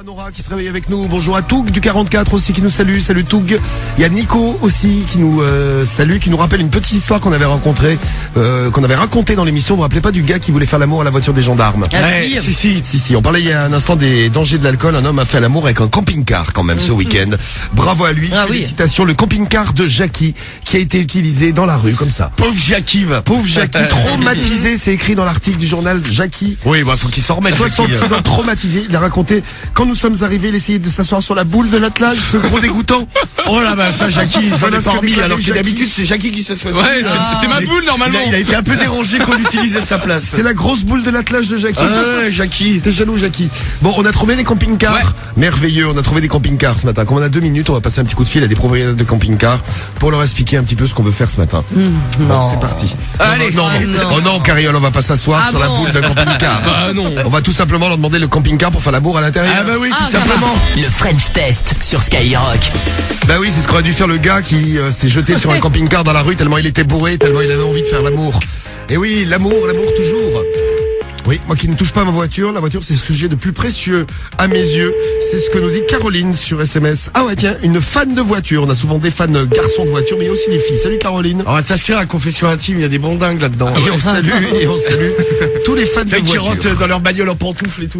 à Nora qui se réveille avec nous. Bonjour à Toug du 44 aussi qui nous salue. Salut Toug. Il y a Nico aussi qui nous salue, qui nous rappelle une petite histoire qu'on avait rencontrée, qu'on avait racontée dans l'émission. Vous vous rappelez pas du gars qui voulait faire l'amour à la voiture des gendarmes? Si. On parlait il y a un instant des dangers de l'alcool. Un homme a fait l'amour avec un camping-car quand même ce week-end. Bravo à lui. Félicitations. Le camping-car de Jackie qui a été utilisé dans la rue comme ça. Pauvre Jackie, traumatisé. C'est écrit dans l'article du journal Jackie. Oui, bah faut qu'il s'en remette. 66 ans traumatisé. Il a raconté quand nous sommes arrivés, il essayait de s'asseoir sur la boule de l'attelage, ce gros dégoûtant. Oh là bah ça Jackie, il s'en est pas remis, alors que Jackie. d'habitude c'est Jackie qui s'assoit dessus. Ouais, c'est ma boule normalement. Il a été un peu dérangé qu'on utilise sa place. C'est la grosse boule de l'attelage de Jackie. Ouais, Jackie. T'es jaloux, Jackie. Bon, on a trouvé des camping-cars. Ouais. Merveilleux, on a trouvé des camping-cars ce matin. Comme on a 2 minutes, on va passer un petit coup de fil à des propriétaires de camping-cars pour leur expliquer un petit peu ce qu'on veut faire ce matin. Bon, c'est parti. Allez, non. Oh non, Cariole, on va pas s'asseoir sur la boule d'un camping-car. Bah non. On va tout simplement leur demander le camping-car pour faire l'amour à l'intérieur. Ah bah oui, tout simplement. Le French Test sur Skyrock. Bah oui, c'est ce qu'aurait dû faire le gars qui s'est jeté sur un camping-car dans la rue tellement il était bourré, tellement il avait envie de faire l'amour. Et oui, l'amour toujours. Oui, moi qui ne touche pas à ma voiture, la voiture c'est ce que j'ai de plus précieux à mes yeux. C'est ce que nous dit Caroline sur SMS. Ah ouais tiens, une fan de voiture. On a souvent des fans garçons de voiture, mais il y a aussi des filles. Salut Caroline. On va t'inscrire à la confession intime, il y a des bons dingues là-dedans. Et on salue tous les fans de Ceux qui voiture. rentrent dans leur bagnole en pantoufles et tout.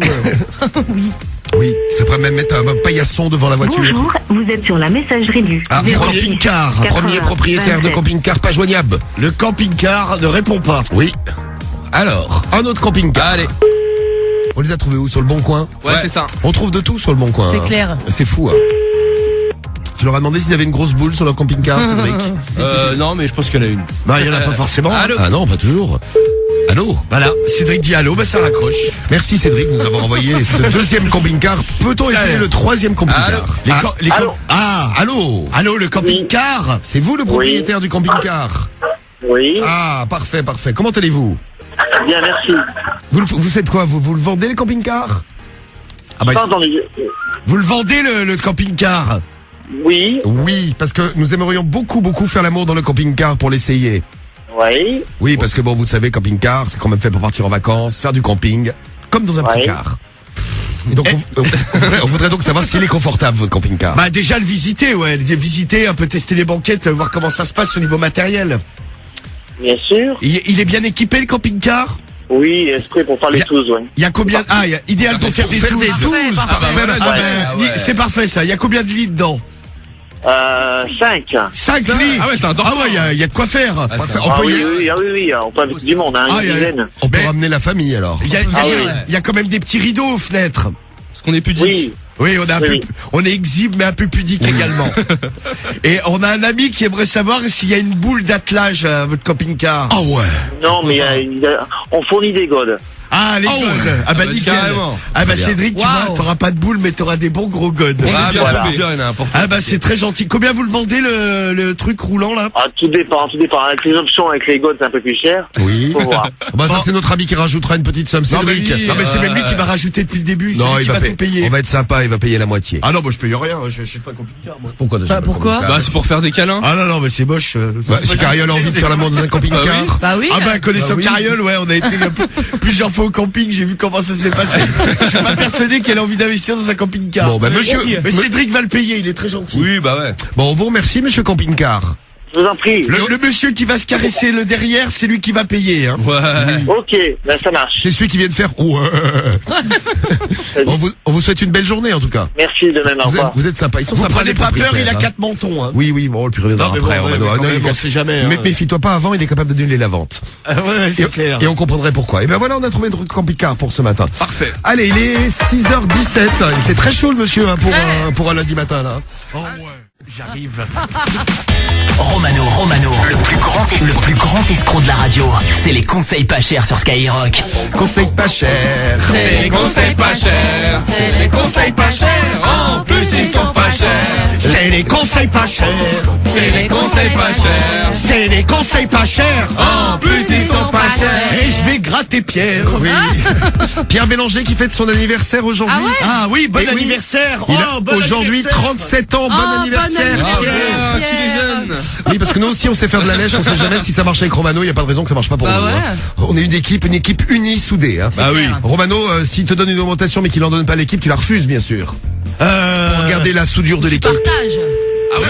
Oui, ça pourrait même mettre un paillasson devant la voiture. Bonjour, vous êtes sur la messagerie du camping-car. Premier propriétaire de camping-car pas joignable. Le camping-car ne répond pas. Oui. Alors, un autre camping-car. Allez. On les a trouvés où? Sur le Bon Coin? Ouais, c'est ça. On trouve de tout sur le Bon Coin. C'est clair. C'est fou, hein. Tu leur as demandé s'ils avaient une grosse boule sur leur camping-car, Cédric? Non, mais je pense qu'il y en a une. Bah il y en a pas forcément. Allô. Ah non, pas toujours. Allô? Voilà, Cédric dit allô, bah ça raccroche. Merci Cédric de nous avoir envoyé ce deuxième camping-car. Peut-on essayer le troisième camping-car? Allô, Le camping-car. c'est vous le propriétaire du camping-car? Oui, Ah, parfait. Comment allez-vous? bien, merci. Vous faites quoi? Vous le vendez le camping-car? Ah bah, Pas entendu. Vous le vendez le camping-car? Oui, oui, parce que nous aimerions beaucoup faire l'amour dans le camping-car pour l'essayer. oui, Oui, parce que bon, vous savez, camping-car, c'est quand même fait pour partir en vacances, faire du camping, comme dans un petit Ouais. car. Et donc, on voudrait donc savoir s'il est confortable, votre camping-car. Bah déjà le visiter, visiter, un peu tester les banquettes, voir comment ça se passe au niveau matériel. bien sûr. Il est bien équipé le camping-car? Oui, esprit pour faire les tous, oui. Il y a combien? Ah, idéal pour faire des 12. Parfait. Voilà, C'est parfait ça. Il y a combien de lits dedans? 5. 5 lits. Ah ouais, c'est un Ah ouais, il y a de quoi faire. Parfait. On Ah peut, oui, on peut inviter du monde, hein, Ah, une dizaine. on peut Mais- ramener la famille alors. Il y a, oui. il y a quand même des petits rideaux aux fenêtres. Parce qu'on est pudique. Oui, Oui, on est Oui. on est exhibe mais un peu pudique également. Et on a un ami qui aimerait savoir s'il y a une boule d'attelage à votre camping-car. Ah ouais. non, mais on fournit des godes. Ah, les Oh, godes. ouais. Ah bah bah, nickel. carrément. Ah bah Bien. Cédric, tu vois, t'auras pas de boule mais t'auras des bons gros godes. Ah, bien Voilà. plusieurs, il y en a un pour Ah bah c'est très gentil. Combien vous le vendez le truc roulant là? Ah, tout dépend. Avec les options, avec les godes, c'est un peu plus cher. Oui. Faut voir. Bah ça Bon. c'est notre ami qui rajoutera une petite somme, Non mais, Cédric. non, mais c'est même lui qui va rajouter depuis le début, c'est Non, lui il qui va va tout payer. On va être sympa, il va payer la moitié. Ah non, moi je paye rien, je sais pas camping-car moi. Pourquoi déjà? pourquoi Bah, c'est pour faire des câlins. Ah non, mais c'est moche. Bah, si Cariole a envie de faire l'amour dans un camping-car. Bah oui. Ah bah connaissant Cariole, ouais, on a été plusieurs fois au camping, j'ai vu comment ça s'est passé. Je suis pas persuadé qu'elle a envie d'investir dans un camping-car. Bon, bah monsieur. Mais Cédric va le payer, il est très gentil. Oui, bah ouais. Bon, on vous remercie, monsieur camping-car. Je vous en prie. Le monsieur qui va se caresser le derrière, c'est lui qui va payer. Hein. Ouais. Ok, ben ça marche. C'est celui qui vient de faire. Ouais. on vous souhaite une belle journée en tout cas. Merci de même, au revoir. Vous êtes sympa. Ils sont Vous sympas. prenez les pas peur, il a propriétaires, 4 mentons. Hein. Oui, bon, on le reviendra Non, mais après. bon, ouais, mais quand même, on sait jamais. Hein. Mais méfie-toi pas avant, il est capable d'annuler la vente. Ah ouais, c'est clair. Et on comprendrait pourquoi. Et ben voilà, on a trouvé notre camping-car pour ce matin. Parfait. Allez, il est 6h17. Il était très chaud le monsieur hein, pour un lundi matin là. Oh ouais, j'arrive. Romano, le plus grand escroc de la radio. C'est les conseils pas chers sur Skyrock. Conseil pas cher. C'est les conseils pas chers. C'est les conseils pas chers. En plus, ils sont pas chers. C'est les conseils pas chers. C'est les conseils conseils pas chers. C'est les conseils pas chers. En plus, ils sont pas chers. Et je vais gratter Pierre. Oui. Pierre Bélanger qui fête son anniversaire aujourd'hui. Ah ouais Ah oui, bon Et oui. anniversaire. Il a bon aujourd'hui anniversaire. 37 ans. Bon Oh, anniversaire. bon Pierre. Ah, qu'il est jeune. Oui, parce que nous aussi on sait faire de la lèche, on sait jamais si ça marche avec Romano, il y a pas de raison que ça marche pas pour Bah nous. ouais. Hein. On est une équipe unie, soudée. Hein. Bah oui. Romano, s'il te donne une augmentation mais qu'il en donne pas à l'équipe, tu la refuses bien sûr. Pour garder la soudure de Tu l'équipe. partages. Ah ouais,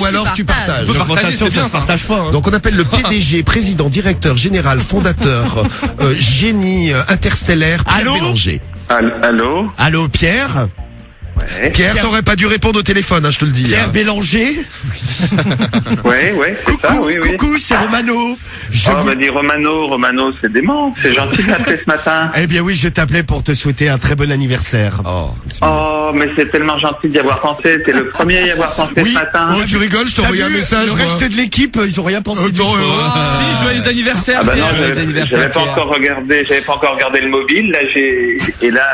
Ou alors tu partages. peut partager, L'augmentation, c'est bien, ça se ça. partage pas. Hein. Donc on appelle le PDG, président, directeur, général, fondateur, génie interstellaire, Pierre Allô Bélanger. Allô? Allô, Pierre. Ouais. Pierre, t'aurais pas dû répondre au téléphone, hein, je te le dis. Pierre hein. Bélanger. Ouais, c'est Coucou, ça, oui. coucou, c'est Romano. Je Oh, vous- bah dis Romano, c'est dément. C'est gentil de m'appeler ce matin. Eh bien oui, je t'appelais pour te souhaiter un très bon anniversaire. Oh, Oh, mais c'est tellement gentil d'y avoir pensé. T'es le premier à y avoir pensé Oui. ce matin. Oh, tu rigoles, je t'ai T'as envoyé un vu, message. le moi. reste de l'équipe, ils ont rien pensé. du non, tout. Si, joyeux anniversaire. Ah bah non, Pierre. j'avais pas encore regardé le mobile. Là, et là,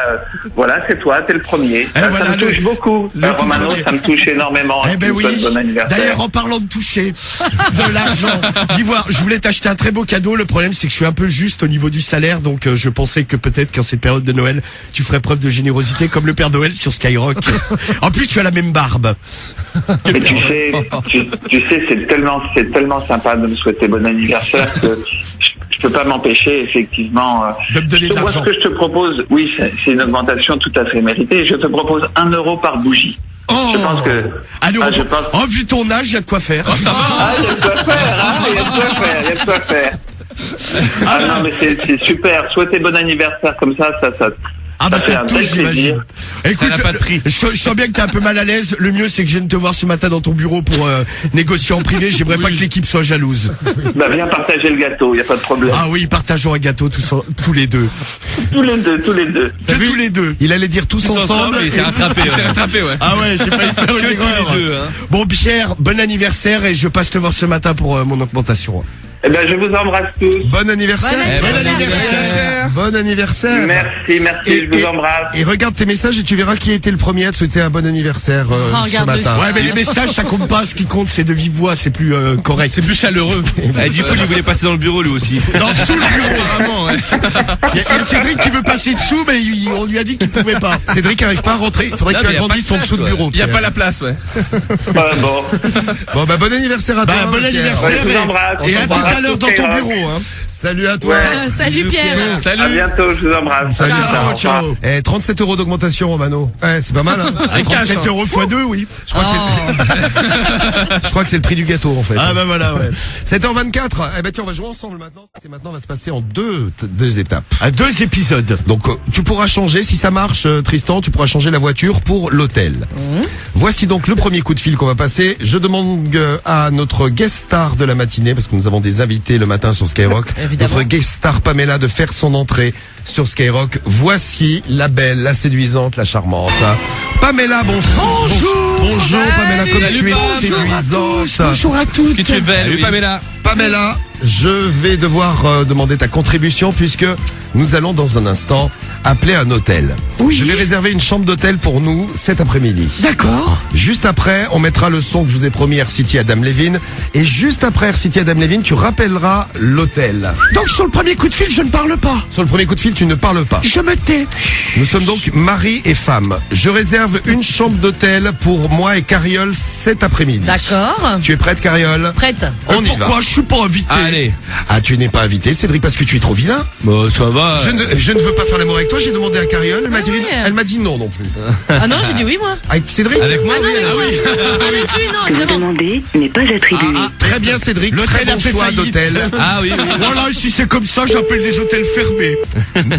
voilà, c'est toi, t'es le premier. Ça voilà, me touche le- beaucoup. le tout Romano, premier. ça me touche énormément. Eh ben Tu me oui. souhaites bon anniversaire. D'ailleurs, en parlant de toucher de l'argent, d'Ivoire, je voulais t'acheter un très beau cadeau. Le problème, c'est que je suis un peu juste au niveau du salaire, donc je pensais que peut-être qu'en cette période de Noël, tu ferais preuve de générosité comme le Père Noël sur Skyrock. En plus, tu as la même barbe. Mais tu sais, c'est tellement sympa de me souhaiter bon anniversaire que je peux pas m'empêcher, effectivement. De me donner de Moi, l'argent. ce que je te propose, oui, c'est une augmentation tout à fait méritée. Je te propose 1 euro par bougie. Oh, Je pense que. Allez, je pense. oh, vu ton âge, il y a de quoi faire. Ah, il y a de quoi faire, hein, il y a de quoi faire. Ah non, mais c'est super. Souhaiter bon anniversaire comme ça. Ah bah Ça fait ça un te tel touche, j'imagine. plaisir. Écoute, n'a pas de prix. je sens bien que t'es un peu mal à l'aise. Le mieux, c'est que je viens de te voir ce matin dans ton bureau pour négocier en privé. J'aimerais pas que l'équipe soit jalouse. Bah, viens partager le gâteau, il y a pas de problème. Ah oui, partageons un gâteau tous les deux. Tous les deux. Que tous les deux. Il allait dire tous ensemble. il s'est rattrapé. Il s'est rattrapé, ouais. Ah ouais, j'ai failli faire une Que erreur. tous les deux, hein. Bon, Pierre, bon anniversaire et je passe te voir ce matin pour mon augmentation. Eh ben, je vous embrasse tous. Bon anniversaire. Bon anniversaire. Bon anniversaire. Merci, je vous embrasse. Et regarde tes messages et tu verras qui a été le premier à te souhaiter un bon anniversaire ce regarde le matin. site. Ouais, mais les messages, ça compte pas. Ce qui compte, c'est de vive voix. C'est plus correct. C'est plus chaleureux. Du coup, il voulait passer dans le bureau, lui aussi. Dans sous le bureau. Apparemment, ouais. Il y a Cédric qui veut passer dessous, mais on lui a dit qu'il pouvait pas. Cédric arrive pas à rentrer. Il faudrait que Non, tu mais y a agrandisses pas ton de dessous de place, bureau. Il y a Pierre. pas la place, ouais. Bon. Bon bah bon anniversaire à toi. Bon Pierre. anniversaire. Ouais, je vous embrasse. Et à On tout à t'embrasse l'heure dans tous, ton Pierre. bureau. Hein. Salut à toi. Ouais. Salut Pierre. À Salut. bientôt, je vous embrasse. Salut. Ciao, ciao. 37 € d'augmentation, Romano. Ouais, c'est pas mal. Hein. Un 37 € x 2, oui. Je crois je crois que c'est le prix du gâteau en fait. Ah bah voilà, ouais. 7h24. Eh ben tiens, on va jouer ensemble maintenant. C'est maintenant, on va se passer en deux étapes. À 2 épisodes. Donc tu pourras changer, si ça marche Tristan, tu pourras changer la voiture pour l'hôtel. Voici donc le premier coup de fil qu'on va passer. Je demande à notre guest star de la matinée, parce que nous avons des invités le matin sur Skyrock, Évidemment. notre guest star Pamela de faire son entrée sur Skyrock. Voici la belle, la séduisante, la charmante. Pamela, bonsoir. Bonjour Pamela, comme Salut, tu es Pam. séduisante. Bonjour à toutes. Que tu es belle, Salut oui. Pamela. Pamela, je vais devoir demander ta contribution puisque nous allons dans un instant appeler un hôtel. Oui. Je vais réserver une chambre d'hôtel pour nous cet après-midi. D'accord. Juste après, on mettra le son que je vous ai promis Air City Adam Levine. Et juste après Air City Adam Levine, tu rappelleras l'hôtel. Donc sur le premier coup de fil, je ne parle pas. Sur le premier coup de fil, tu ne parles pas. Je me tais. Nous sommes donc mari et femme. Je réserve une chambre d'hôtel pour moi et Cariole cet après-midi. D'accord. Tu es prête, Cariole? Prête. On y va. Pourquoi je suis pas invité? Allez. Ah, tu n'es pas invité, Cédric, parce que tu es trop vilain. Bon, ça va. Je ne veux pas faire l'amour avec toi, j'ai demandé à Cariole, ouais. elle m'a dit non non plus. Ah non, j'ai dit oui moi. Avec Cédric? Avec moi, Ah non, oui. avec Ah moi. oui. Ah non plus, non, Que vous évidemment. demandez n'est pas attribué. Très bien Cédric, L'hôtel très a bon fait choix faillite. d'hôtel. Ah oui, oui. Voilà, si c'est comme ça, j'appelle des hôtels fermés.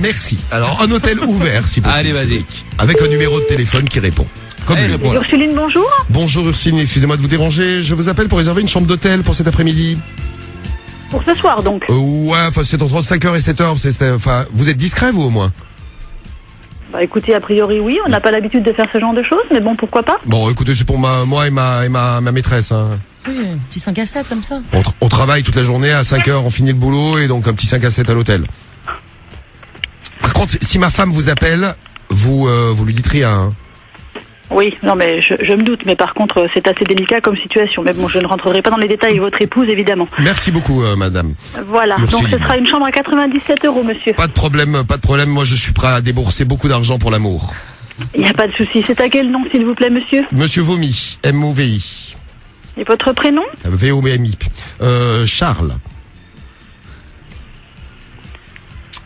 Merci. Alors un hôtel ouvert si possible. Allez, vas-y. Cédric. Avec un numéro de téléphone qui répond. Comme Allez, lui. réponds là. Ursuline, bonjour. Bonjour Ursine, excusez-moi de vous déranger. Je vous appelle pour réserver une chambre d'hôtel pour cet après-midi. Pour ce soir, donc. Ouais, enfin c'est entre 5h et 7h. Enfin, vous êtes discret vous au moins? Bah, écoutez, a priori, oui, on n'a pas l'habitude de faire ce genre de choses, mais bon, pourquoi pas. Bon, écoutez, c'est pour moi et ma maîtresse. Hein. Oui, un petit 5 à 7 comme ça. On travaille toute la journée, à 5h on finit le boulot et donc un petit 5 à 7 à l'hôtel. Par contre, si ma femme vous appelle, vous lui dites rien. Hein. Oui, non mais je me doute, mais par contre c'est assez délicat comme situation. Mais bon, je ne rentrerai pas dans les détails avec votre épouse, évidemment. Merci beaucoup, madame. Voilà, Ursuline. donc ce sera une chambre à 97 €, monsieur. Pas de problème, pas de problème. Moi, je suis prêt à débourser beaucoup d'argent pour l'amour. Il n'y a pas de souci. C'est à quel nom, s'il vous plaît, monsieur? Monsieur Vomi, M-O-V-I. Et votre prénom? V-O-M-I. Charles.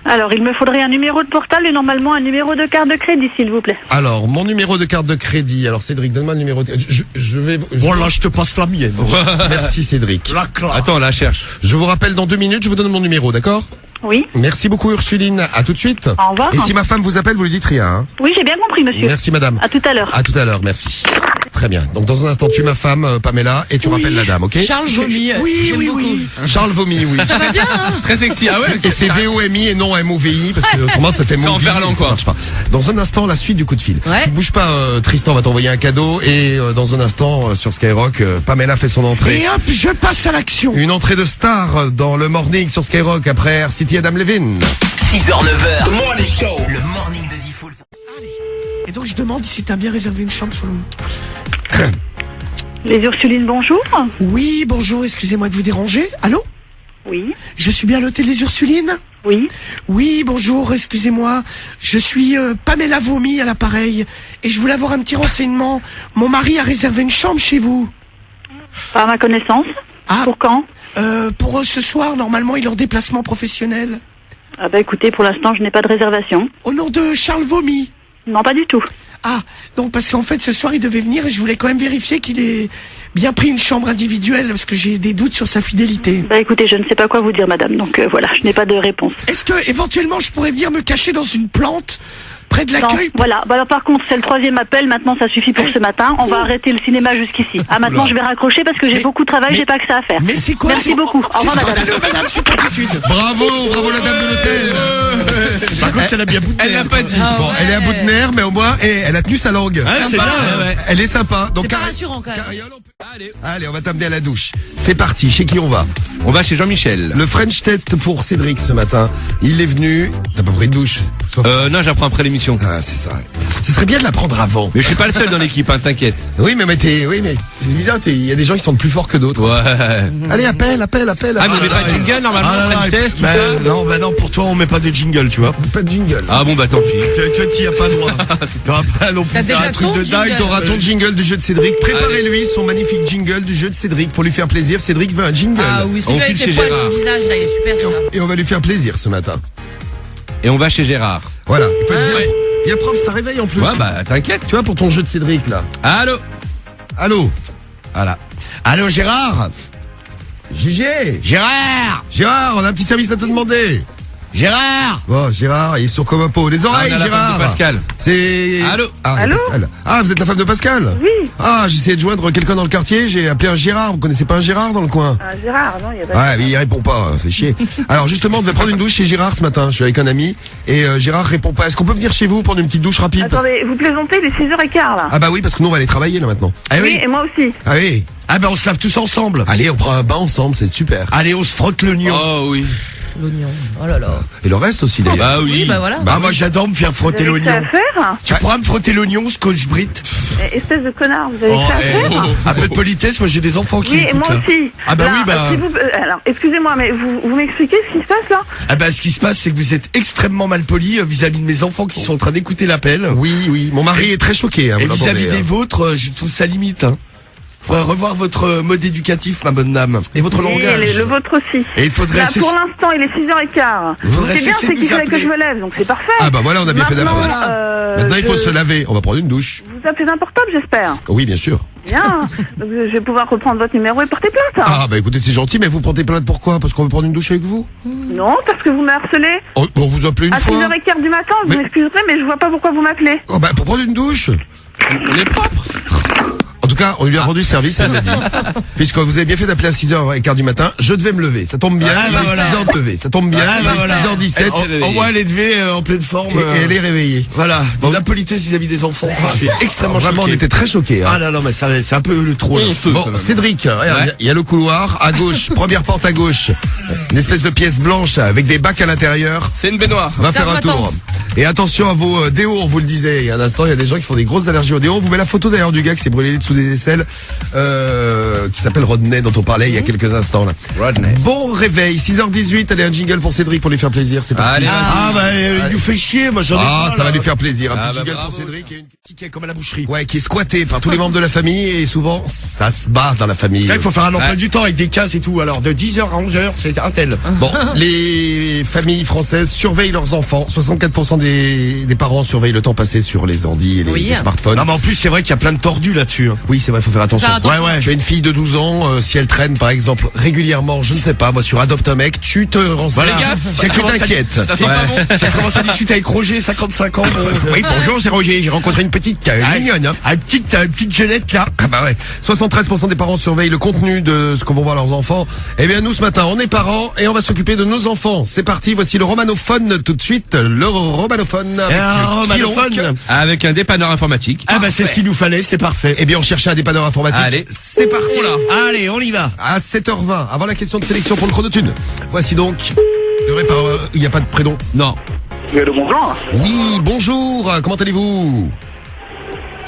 Alors, il me faudrait un numéro de portable et normalement un numéro de carte de crédit, s'il vous plaît. Alors, mon numéro de carte de crédit. Alors, Cédric, donne-moi le numéro de... Je vais... Voilà, je te passe la mienne. Merci, Cédric. La classe. Attends, là, cherche. Je vous rappelle dans 2 minutes, je vous donne mon numéro, d'accord? Oui. Merci beaucoup, Ursuline. À tout de suite. Au revoir. Et si ma femme vous appelle, vous lui dites rien, hein? Oui, j'ai bien compris, monsieur. Merci, madame. À tout à l'heure. À tout à l'heure, merci. Très bien. Donc, dans un instant, tu es ma femme, Pamela, et tu rappelles la dame, ok? Charles Vomi. Oui. Charles Vomi, oui. Ça va bien, hein? Très sexy. Ah ouais? Et c'est V-O-M-I et non M-O-V-I, parce que autrement ça fait C'est en Movi, verlan, et quoi. ça marche pas. Dans un instant, la suite du coup de fil. Ouais. Tu bouges pas, Tristan va t'envoyer un cadeau, et dans un instant, sur Skyrock, Pamela fait son entrée. Et hop, je passe à l'action. Une entrée de star dans le morning sur Skyrock après Air City Adam Levine. 6h, 9h. The Morning Show. Le morning de Diffoul. Et donc je demande si t'as bien réservé une chambre sur le... Les Ursulines, bonjour. Oui, bonjour, excusez-moi de vous déranger. Allô? Oui. Je suis bien à l'hôtel des Ursulines? Oui. Oui, bonjour, excusez-moi. Je suis Pamela Vomi à l'appareil. Et je voulais avoir un petit renseignement. Mon mari a réservé une chambre chez vous. Par ma connaissance. Ah. Pour quand? Pour ce soir, normalement, il est en déplacement professionnel. Ah bah écoutez, pour l'instant, je n'ai pas de réservation. Au nom de Charles Vomi. Non, pas du tout. Ah, donc parce qu'en fait, ce soir, il devait venir et je voulais quand même vérifier qu'il ait bien pris une chambre individuelle parce que j'ai des doutes sur sa fidélité. Bah écoutez, je ne sais pas quoi vous dire, madame. Donc voilà, je n'ai pas de réponse. Est-ce que, éventuellement, je pourrais venir me cacher dans une plante près de Non, l'accueil? voilà. Bah alors par contre, c'est le 3e appel. Maintenant, ça suffit pour ce matin. On va arrêter le cinéma jusqu'ici. Ah, maintenant, je vais raccrocher parce que j'ai Mais- beaucoup de travail, mais- j'ai pas que ça à faire. Mais c'est quoi? Merci beaucoup. Au revoir, madame. Allô, madame, c'est attitude. Bravo la dame de l'hôtel. Par contre, elle a bien bout de Elle l'a nerfs, pas quoi. dit. Bon, elle est à bout de nerfs, mais au moins, elle a tenu sa langue. C'est bien. Elle est sympa. Donc, C'est pas rassurant, quand même. Cariole, Allez, on va t'amener à la douche. C'est parti. Chez qui on va? On va chez Jean-Michel. Le French test pour Cédric ce matin. Il est venu. T'as pas pris de douche? Non, j'apprends après l'émission. Ah, c'est ça. Ce serait bien de la prendre avant. Mais je suis pas le seul dans l'équipe, hein, t'inquiète. Oui, mais c'est bizarre. Il y a des gens qui sont plus forts que d'autres. Ouais. Allez, appelle. Ah, mais on met pas de jingle normalement, French test, tout ça. Non, pour toi, on met pas de jingle, tu vois. Pas de jingle. Ah bon, bah tant pis. Tu t'y as pas droit. T'auras pas non plus T'as déjà un truc ton de dingue. jingle. T'auras ton jingle du jeu de Cédric. Préparez-lui son magnifique jingle du jeu de Cédric pour lui faire plaisir. Cédric veut un jingle. Ah oui, On celui-là file avec chez les poils sur Gérard. le visage, là, il est super, celui-là. Et on va lui faire plaisir ce matin. Et on va chez Gérard. Voilà. Il faut être bien, ouais. bien propre, ça réveille en plus. Ouais, bah t'inquiète. Tu vois, pour ton jeu de Cédric là. Allô. Allô. Voilà. Allô, Gérard? Gégé. Gérard! Gérard, on a un petit service à te demander. Gérard! Bon, Gérard, il est sur comme un pot. Les Ah, oreilles, on a la Gérard. femme de Pascal. C'est... Allô. Ah, Allô Pascal. Ah, vous êtes la femme de Pascal? Oui. Ah, j'essayais de joindre quelqu'un dans le quartier, j'ai appelé un Gérard. Vous connaissez pas un Gérard dans le coin? Ah, Gérard, non, il y a pas Ouais, mais il répond pas, c'est chier. Alors justement, on devait prendre une douche chez Gérard ce matin. Je suis avec un ami et Gérard répond pas. Est-ce qu'on peut venir chez vous prendre une petite douche rapide? Attendez, vous plaisantez, il est 6h15 là. Ah bah oui, parce que nous on va aller travailler là maintenant. Ah Oui, et moi aussi. Ah oui. Ah ben on se lave tous ensemble. Allez, on prend un bain ensemble, c'est super. Allez, on se frotte l'oignon. Oh oui. L'oignon. Oh là là. Et le reste aussi d'ailleurs. Bah Oui, oui. bah voilà. Bah moi j'adore me faire Vous frotter avez que ça à l'oignon. faire Tu pourras me frotter l'oignon, scotch Brit. Espèce de connard, vous avez que ça à faire Un peu de politesse, moi j'ai des enfants qui Oui, et écoutent, moi là. aussi. Ah bah Là, oui, bah... si vous- alors, excusez-moi, mais vous m'expliquez ce qui se passe là? Ah bah ce qui se passe c'est que vous êtes extrêmement mal poli vis-à-vis de mes enfants qui sont en train d'écouter l'appel. Oui, mon mari est très choqué. Hein, Et vous vis-à-vis l'entendez, des hein. vôtres, je trouve ça limite. Hein. Faudrait revoir votre mode éducatif, ma bonne dame. Et votre Oui, langage. le vôtre aussi. Et il faudrait Là, cesser- pour l'instant, il est 6h15. Faudrait C'est bien, cesser c'est de qu'il nous fallait que appeler. je me lève, donc c'est parfait. Ah bah voilà, on a bien fait Maintenant, d'abord. Maintenant il faut se laver. On va prendre une douche. Vous appelez d'un portable, j'espère. Oui, bien sûr. Bien. Donc, je vais pouvoir reprendre votre numéro et porter plainte. Ah bah écoutez, c'est gentil, mais vous portez plainte pourquoi? Parce qu'on veut prendre une douche avec vous? Non, parce que vous me harcelez. On vous appelez une À fois. 6h15 du matin, vous Mais- m'excuserez, mais je vois pas pourquoi vous m'appelez. Oh bah pour prendre une douche. On est propre. En tout cas, on lui a rendu service, elle l'a dit. Puisque vous avez bien fait d'appeler à 6h15 du matin, je devais me lever. Ça tombe bien, Ah, il bah est voilà. 6h de lever. Ça tombe bien, Ah, il bah est voilà. 6h17. Au moins elle est levée en pleine forme. Et elle est réveillée. Voilà, de la politesse vis-à-vis des enfants. Enfin, je suis extrêmement Vraiment, on choqué. était très choqués. Ah Hein. non, non, mais ça, c'est un peu le trop. là. Bon, Cédric, regarde, il y a le couloir à gauche, première porte à gauche, une espèce de pièce blanche avec des bacs à l'intérieur. C'est une baignoire. Va Ça, faire je un tour. m'attends. Et attention à vos déos, on vous le disait il y a un instant, il y a des gens qui font des grosses allergies aux déos. On vous met la photo d'ailleurs du gars qui s'est brûlé les dessous des aisselles, qui s'appelle Rodney, dont on parlait il y a quelques instants là. Rodney. Bon réveil, 6h18, allez un jingle pour Cédric pour lui faire plaisir, c'est parti. Allez, Ah bah il nous fait chier, moi j'en ai pas, Ça là. va lui faire plaisir, un Ah, petit bah, jingle bravo. pour Cédric et une Ticket comme à la boucherie. ouais, qui est squatté par tous les membres de la famille et souvent ça se bat dans la famille. Là, il faut faire un emploi Ouais. du temps avec des cases et tout. Alors de 10h à 11h, c'est un tel. Bon, les familles françaises surveillent leurs enfants. 64% des parents surveillent le temps passé sur les ordi et Oui. les smartphones. Non mais en plus c'est vrai qu'il y a plein de tordus là-dessus. Hein. Oui, c'est vrai, faut faire attention. Faire attention. Ouais. Tu as une fille de 12 ans, si elle traîne par exemple régulièrement, je ne sais pas, moi sur Adopte un mec, tu te renseignes. Voilà. Fais gaffe, C'est que ça commence à- t'inquiètes. Ça sent pas bon. Ça commence à discuter avec Roger, 55 ans. Bon, Oui, bonjour, c'est Roger, j'ai rencontré une petite mignonne. Hein. une petite jeunette là. Ah bah ouais. 73% des parents surveillent le contenu de ce que vont voir leurs enfants. Eh bien nous ce matin, on est parents et on va s'occuper de nos enfants. C'est parti, voici le romanophone tout de suite, le romanophone avec Romanophone. Kilonk. Avec un dépanneur informatique. Ah bah c'est ce qu'il nous fallait, c'est parfait. Eh bien on cherchait un dépanneur informatique. Allez. C'est parti. Allez, on y va. À 7h20, avant la question de sélection pour le chronotune. Voici donc le répareur. Il n'y a pas de prénom. Non. Bonjour. Oui, bonjour. Comment allez-vous?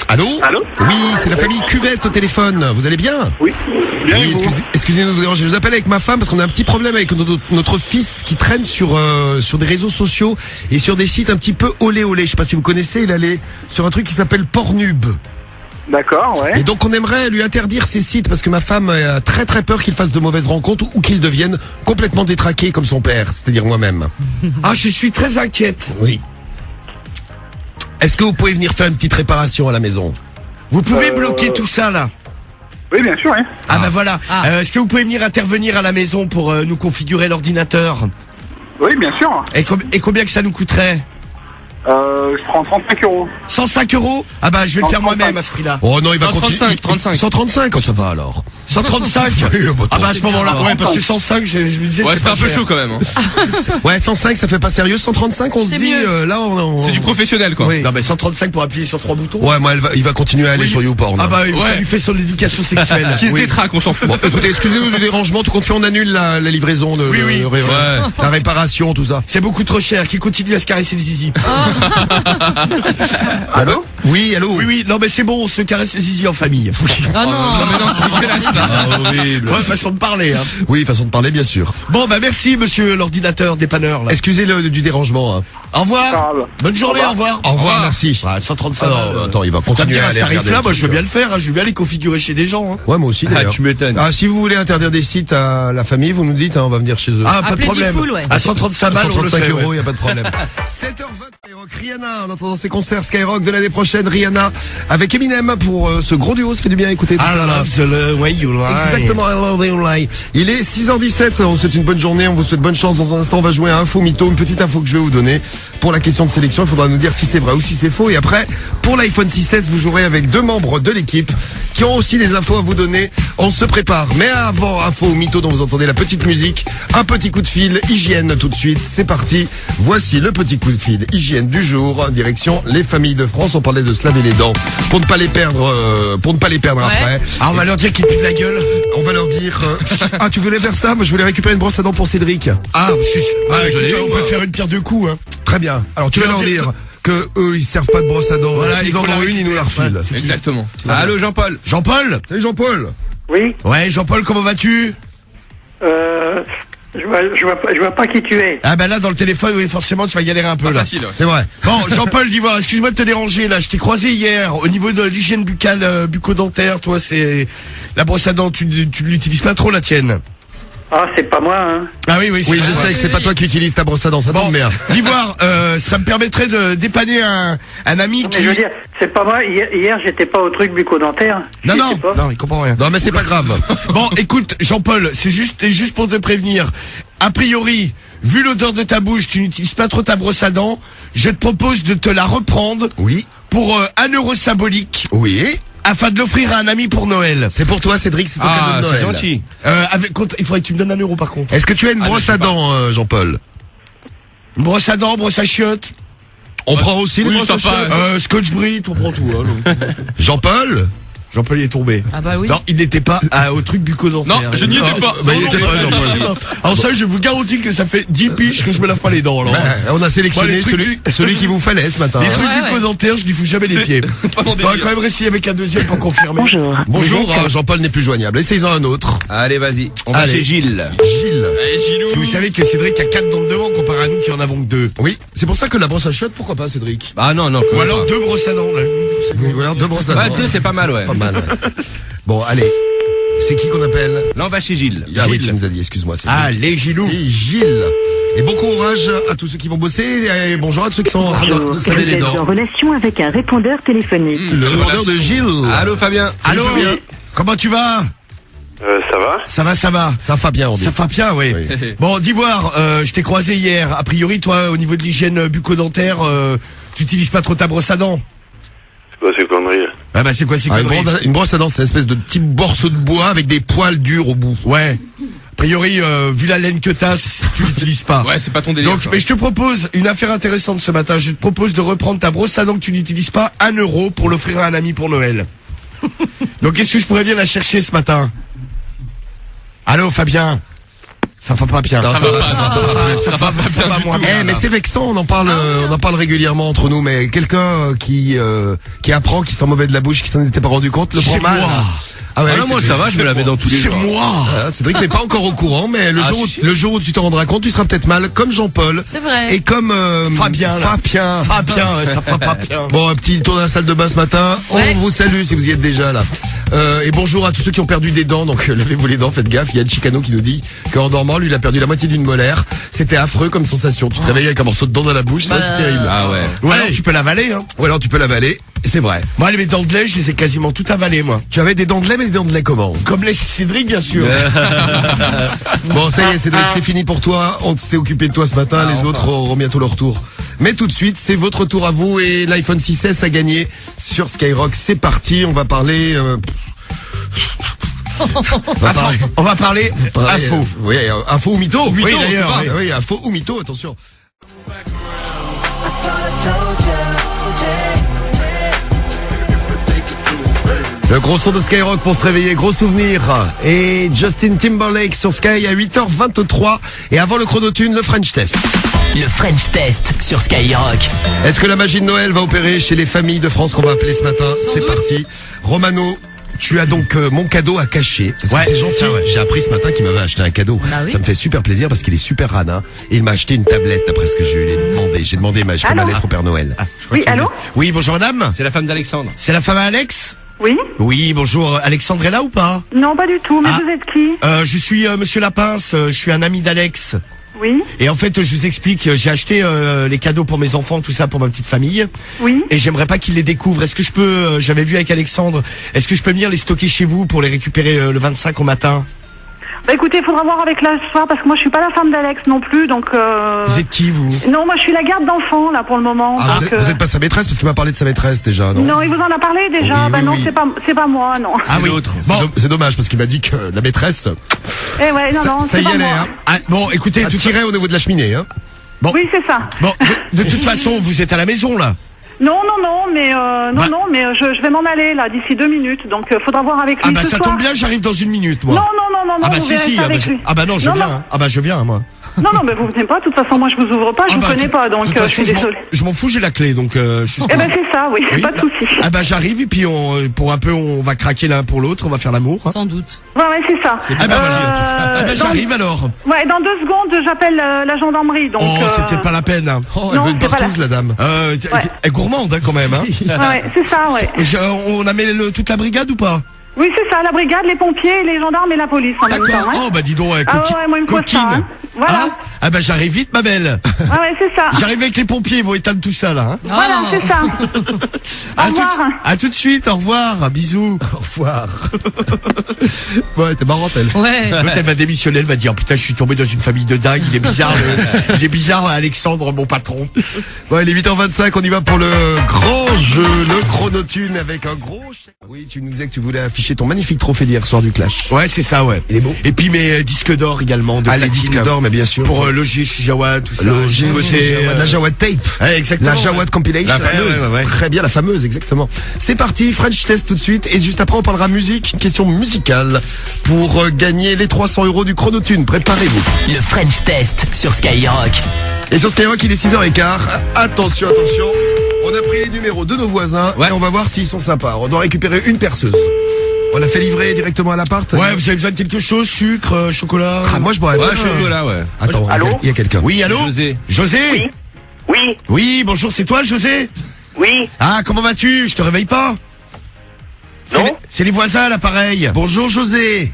Allô? Allô? Oui, c'est la famille Cuvette au téléphone. Vous allez bien? Oui. Bien, Oui, et vous excusez-nous de vous déranger. Je vous appelle avec ma femme parce qu'on a un petit problème avec notre fils qui traîne sur des réseaux sociaux et sur des sites un petit peu olé olé. Je sais pas si vous connaissez, il allait sur un truc qui s'appelle Pornhub. D'accord, ouais. Et donc on aimerait lui interdire ces sites parce que ma femme a très très peur qu'il fasse de mauvaises rencontres ou qu'il devienne complètement détraqué comme son père, c'est-à-dire moi-même. Ah, je suis très inquiète. Oui. Est-ce que vous pouvez venir faire une petite réparation à la maison? Vous pouvez bloquer tout ça là. Oui, bien sûr, hein. Ah bah voilà. Ah. Est-ce que vous pouvez venir intervenir à la maison pour nous configurer l'ordinateur? Oui, bien sûr. Et combien que ça nous coûterait? Je prends 35 euros. 105 euros? Ah bah je vais le faire 135. moi-même à ce prix-là. Oh non, il va 135, continuer. 35. 135, ça va alors. 135? Ah bah à ce moment-là, ouais, parce que 105, je me disais Ouais, c'est c'était pas un peu cher. chaud quand même. Hein. Ouais, 105, ça fait pas sérieux. 135, on se C'est dit, mieux. là, on... C'est du professionnel quoi. Oui. Non mais 135 pour appuyer sur 3 boutons. Ouais, moi, il va continuer à aller Oui. sur YouPorn. Ah bah oui, ça Ouais. lui fait son éducation sexuelle. Qui se Oui. détraque, on s'en fout. Bon, écoutez, excusez-nous du dérangement, tout compte fait, on annule la livraison de, Oui, oui. de- Ouais. la réparation, tout ça. C'est beaucoup trop cher, qui continue à se caresser le zizi. Allô? Oui, allô? Oui, non mais c'est bon, on se caresse le zizi en famille. Ah non. Non mais non, c'est dégueulasse là. Ouais, façon de parler. Hein. Oui, façon de parler, bien sûr. Bon bah merci monsieur l'ordinateur dépanneur là. Excusez-le du dérangement. Hein. Au revoir. Grave. Bonne journée, au revoir. Au revoir, merci. Ouais, 135 Alors, balles. attends, il va Ça me continuer dit à à aller ce tarif-là, regarder moi un je veux truc. bien le faire, hein, je veux bien les configurer chez des gens. Hein. Ouais, moi aussi, Ah, d'ailleurs. tu m'étonnes. Ah, si vous voulez interdire des sites à la famille, vous nous dites, hein, on va venir chez eux. Ah, pas de Appelez problème. Diffoul, ouais. À 135 balles, on le 135 fait. euros, Ouais. y a pas de problème. 7h20, Skyrock, Rihanna, en attendant ses concerts Skyrock de l'année prochaine, Rihanna avec Eminem pour ce gros duo, ça fait du bien écouter tout I ça. là. love the way you lie. Exactement, I love you lie. Il est 6h17, on vous souhaite une bonne journée, on vous souhaite bonne chance. Dans un instant, on va jouer à Info Mytho, une petite info que je vais vous donner. Pour la question de sélection, il faudra nous dire si c'est vrai ou si c'est faux. Et après, pour l'iPhone 6S, vous jouerez avec 2 membres de l'équipe qui ont aussi des infos à vous donner. On se prépare. Mais avant Info Mytho, dont vous entendez la petite musique, un petit coup de fil, hygiène tout de suite. C'est parti. Voici le petit coup de fil, hygiène du jour, direction les familles de France. On parlait de se laver les dents pour ne pas les perdre, après. Ah, on va leur dire qu'ils puent de la gueule. On va leur dire. Ah, tu voulais faire ça? Moi, je voulais récupérer une brosse à dents pour Cédric. Ah, je l'ai écoute, eu, on moi. peut faire une pierre deux coups. Hein. Très bien. Alors, tu Tu vas vas leur dire dire que eux, ils servent pas de brosse à dents. Voilà, S'ils il en faut la ont une, ils nous la refilent. récupérer. Exactement. Allô Jean-Paul. Jean-Paul. Salut Jean-Paul. Oui, Ouais, Jean-Paul, comment vas-tu? je vois pas qui tu es. Ah ben là, dans le téléphone, oui, forcément, tu vas galérer un peu Pas là. facile. C'est vrai. Bon, Jean-Paul d'Ivoire, excuse-moi de te déranger là. Je t'ai croisé hier au niveau de l'hygiène buccale, bucco-dentaire. Toi, c'est la brosse à dents. Tu l'utilises pas trop la tienne. Ah, c'est pas moi, hein. Ah oui, oui. Oui, c'est je vrai. sais que c'est pas toi qui utilises ta brosse à dents, ça Bon, tombe bien. d'Ivoire, ça me permettrait de dépanner un ami Mais qui. je veux dire, c'est pas moi. Hier j'étais pas au truc bucco-dentaire. Non, Je non, sais pas. non, il comprend rien. Non, mais c'est pas grave. Bon, écoute, Jean-Paul, c'est juste pour te prévenir. A priori, vu l'odeur de ta bouche, tu n'utilises pas trop ta brosse à dents. Je te propose de te la reprendre Oui. pour 1 euro symbolique Oui. afin de l'offrir à un ami pour Noël. C'est pour toi, Cédric, c'est ton Ah, cadeau de c'est Noël. gentil. Il faudrait que tu me donnes 1 euro par contre. Est-ce que tu as une Ah, brosse je sais à pas. dents, Jean-Paul? Une brosse à dents, brosse à chiottes, On prend aussi les Oui, brosses à sympa. chiottes. Scotch Brite, on prend tout. Hein, donc. Jean-Paul? Jean-Paul est tombé. Ah bah oui. Non, il n'était pas au truc bucco-dentaire. Non, je n'y étais pas. Bah, il était pas, Jean-Paul. Alors ça, je vous garantis que ça fait 10 piges que je me lave pas les dents, alors. Bah, on a sélectionné Bon, les trucs celui qu'il vous fallait ce matin. Les hein. trucs ouais. bucco-dentaires, je n'y fous jamais les pieds. Pas mon On va délire. quand même réessayer avec un deuxième pour confirmer. Bonjour. Bonjour, Jean-Paul n'est plus joignable. Essayez-en un autre. Allez, vas-y. On va Allez. chez Gilles. Gilles. Vous savez que Cédric a 4 dents de devant comparé à nous qui en avons que 2. Oui, c'est pour ça que la brosse à chiottes, pourquoi pas, Cédric? Ah non, non. Ou alors 2 brosses à dents. Là. Ou alors deux brosses à Bah, dents. 2, c'est pas mal, ouais. Pas mal. Ouais. Bon, allez. C'est qui qu'on appelle? Là, on va chez Gilles. Ah oui, Gilles. tu nous as dit, excuse-moi. c'est Ah, Gilles. les Gilous. C'est Gilles. Et bon courage à tous ceux qui vont bosser. Et bonjour à tous ceux qui sont en train de se laver les dents. relation avec un répondeur téléphonique. Le répondeur de Gilles. Allô, Fabien. Salut, Allô Fabien. Comment tu vas? Ça va? Ça va. Ça va bien, on dit. Ça va bien, oui. Oui. Bon, d'Ivoire, je t'ai croisé hier. A priori, toi, au niveau de l'hygiène bucco-dentaire, tu utilises pas trop ta brosse à dents. C'est quoi ces conneries? Ah bah c'est quoi ces Ah, conneries? une brosse à dents, c'est une espèce de petit morceau de bois avec des poils durs au bout. Ouais. A priori, vu la laine que t'as, tu l'utilises pas. Ouais, c'est pas ton délire. Donc, mais je te propose une affaire intéressante ce matin. Je te propose de reprendre ta brosse à dents que tu n'utilises pas, 1 euro pour l'offrir à un ami pour Noël. Donc, est-ce que je pourrais venir la chercher ce matin? Allô, Fabien? Ça va pas bien. Non, ça va pas, Ça va pas moins bien. Eh, mais là. c'est vexant, on en parle régulièrement entre nous, mais quelqu'un qui apprend, qui sent mauvais de la bouche, qui s'en était pas rendu compte, le prend C'est mal. moi. Ah ouais, Ah non, moi, ça va, je me la mets dans tous les C'est jours. moi. Ah, Cédric n'est pas encore au courant, mais le, Ah, jour, si, si. le jour où tu t'en rendras compte, tu seras peut-être mal, comme Jean-Paul. C'est vrai. Et comme Fabien, là. Fabien. Ouais, ça va pas bien. Bon, un petit tour dans la salle de bain ce matin. Ouais. On vous salue si vous y êtes déjà là. Et bonjour à tous ceux qui ont perdu des dents. Donc lavez-vous les dents, faites gaffe. Il y a Chicano qui nous dit qu'en dormant, lui, il a perdu la moitié d'une molaire. C'était affreux comme sensation. Tu te réveilles avec un morceau de dent dans la bouche, ça c'est terrible. Ah ouais. Ou alors tu peux l'avaler, hein. Ou alors tu peux l'avaler. C'est vrai. Moi, mes dents de lait, je les ai quasiment toutes avalées, moi. Tu avais des dents de lait, mais des dents de lait comment? Comme les Cédric, bien sûr. Bon, ça y est, Cédric, c'est fini pour toi. On s'est occupé de toi ce matin. Les autres auront bientôt leur tour. Mais tout de suite, c'est votre tour à vous et l'iPhone 6S a gagné sur Skyrock. C'est parti. On va parler. On va parler info. Oui, info ou mytho. Oui, Mytho, d'ailleurs, c'est pas- oui. oui, info ou mytho, attention. Le gros son de Skyrock pour se réveiller, gros souvenir. Et Justin Timberlake sur Sky à 8h23. Et avant le chronotune, le French Test. Le French Test sur Skyrock. Est-ce que la magie de Noël va opérer chez les familles de France qu'on va appeler ce matin? C'est doute. parti. Romano, tu as donc mon cadeau à cacher. Parce que Ouais, c'est gentil. ça, ouais. J'ai appris ce matin qu'il m'avait acheté un cadeau. Bah oui. Ça me fait super plaisir parce qu'il est super radin. Et il m'a acheté une tablette d'après ce que je lui ai demandé. J'ai demandé, je fais ma Allô lettre au Père Noël. Oui, allô? Oui, bonjour madame. C'est la femme d'Alexandre. C'est la femme à Alex? Oui? Oui, bonjour. Alexandre est là ou pas? Non, pas du tout, mais Ah. vous êtes qui? Je suis monsieur Lapince, je suis un ami d'Alex. Oui? Et en fait, je vous explique, j'ai acheté les cadeaux pour mes enfants, tout ça pour ma petite famille. Oui? Et j'aimerais pas qu'ils les découvrent. Est-ce que je peux, j'avais vu avec Alexandre, est-ce que je peux venir les stocker chez vous pour les récupérer le 25 au matin? Bah écoutez, il faudra voir avec la soir parce que moi je suis pas la femme d'Alex non plus, donc Vous êtes qui, vous? Non, moi je suis la garde d'enfants là pour le moment. Ah, donc, vous êtes pas sa maîtresse parce qu'il m'a parlé de sa maîtresse déjà, non? Non, il vous en a parlé déjà. Oui, bah oui, non, oui. c'est pas moi, non. Ah oui. l'autre. C'est Bon, c'est dommage parce qu'il m'a dit que la maîtresse, Eh ouais, non, non, ça c'est y pas allait, moi. hein. ah, bon, écoutez, À tout tirer au niveau de la cheminée, hein. Oui, c'est ça. bon, de toute façon, vous êtes à la maison, là. Non, mais Bah- je vais m'en aller là d'ici 2 minutes, donc faudra voir avec lui Ah bah ce ça soir. tombe bien, j'arrive dans une minute, moi. Non, Ah bah vous si, verrez si, ça ah bah, avec lui. ah bah non, je viens, hein. Ah bah je viens, moi. Non, mais vous venez pas. De toute façon, moi je vous ouvre pas, je Ah vous bah, connais pas, donc de toute je suis façon, désolée. je m'en fous, j'ai la clé, donc je suis. Eh ben c'est ça, oui, Oui, pas de bah- souci. Ah bah j'arrive et puis pour un peu on va craquer l'un pour l'autre, on va faire l'amour. Hein. Sans doute. Ouais, c'est ça. Ah bah voilà. Ah bah dans- j'arrive alors. Ouais, dans 2 secondes, j'appelle la gendarmerie, donc. Oh, c'est peut-être pas la peine. Hein. Oh, elle Non, veut une c'est pas partouze, la dame. Elle est gourmande hein, quand même. Hein. Ouais, c'est ça, ouais. On a mis toute la brigade ou pas? Oui, c'est ça, la brigade, les pompiers, les gendarmes et la police en même temps. D'accord. Hein. Oh bah dis donc, Ah ouais, moi il me faut coquine. ça. Hein. Voilà. Ah bah j'arrive vite ma belle. Ah ouais, c'est ça. J'arrive avec les pompiers, ils vont éteindre tout ça là. Hein. Voilà, Oh. c'est ça. À Au revoir. à tout de suite, au revoir, bisous. Au revoir. Ouais, t'es marrante, elle. Ouais. L'autre, elle va démissionner, elle va dire putain je suis tombé dans une famille de dingue, il est bizarre Alexandre mon patron. Bon, il est 8h25, on y va pour le grand jeu, le chronotune avec un gros chèque. Oui, tu nous disais que tu voulais afficher ton magnifique trophée d'hier soir du Clash. Ouais c'est ça ouais. Il est beau. Et puis mes disques d'or également de Ah, les platine. disques d'or, mais bien sûr. Pour loger chez Jawad, tout ça. Loger Côté, chez Jawad, la Jawad Tape. Ouais, exactement. La Jawad Compilation. La fameuse. Ouais. Très bien, la fameuse, exactement. C'est parti, French Test tout de suite. Et juste après, on parlera musique, une question musicale pour gagner les 300 € du Chronotune. Préparez-vous. Le French Test sur Skyrock. Et sur Skyrock, il est 6h15. Attention, attention. On a pris les numéros de nos voisins et on va voir s'ils sont sympas. On doit récupérer une perceuse. On l'a fait livrer directement à l'appart. Ouais, vous avez besoin de quelque chose, sucre, chocolat. Ah, moi je boirais Ouais, pas. chocolat, ouais. Attends, Allô il y a quelqu'un. Oui, allô José. José Oui. Oui, Oui, bonjour, c'est toi, José oui. Ah, comment vas-tu? Je te réveille pas? Non. C'est les voisins à l'appareil. Bonjour José.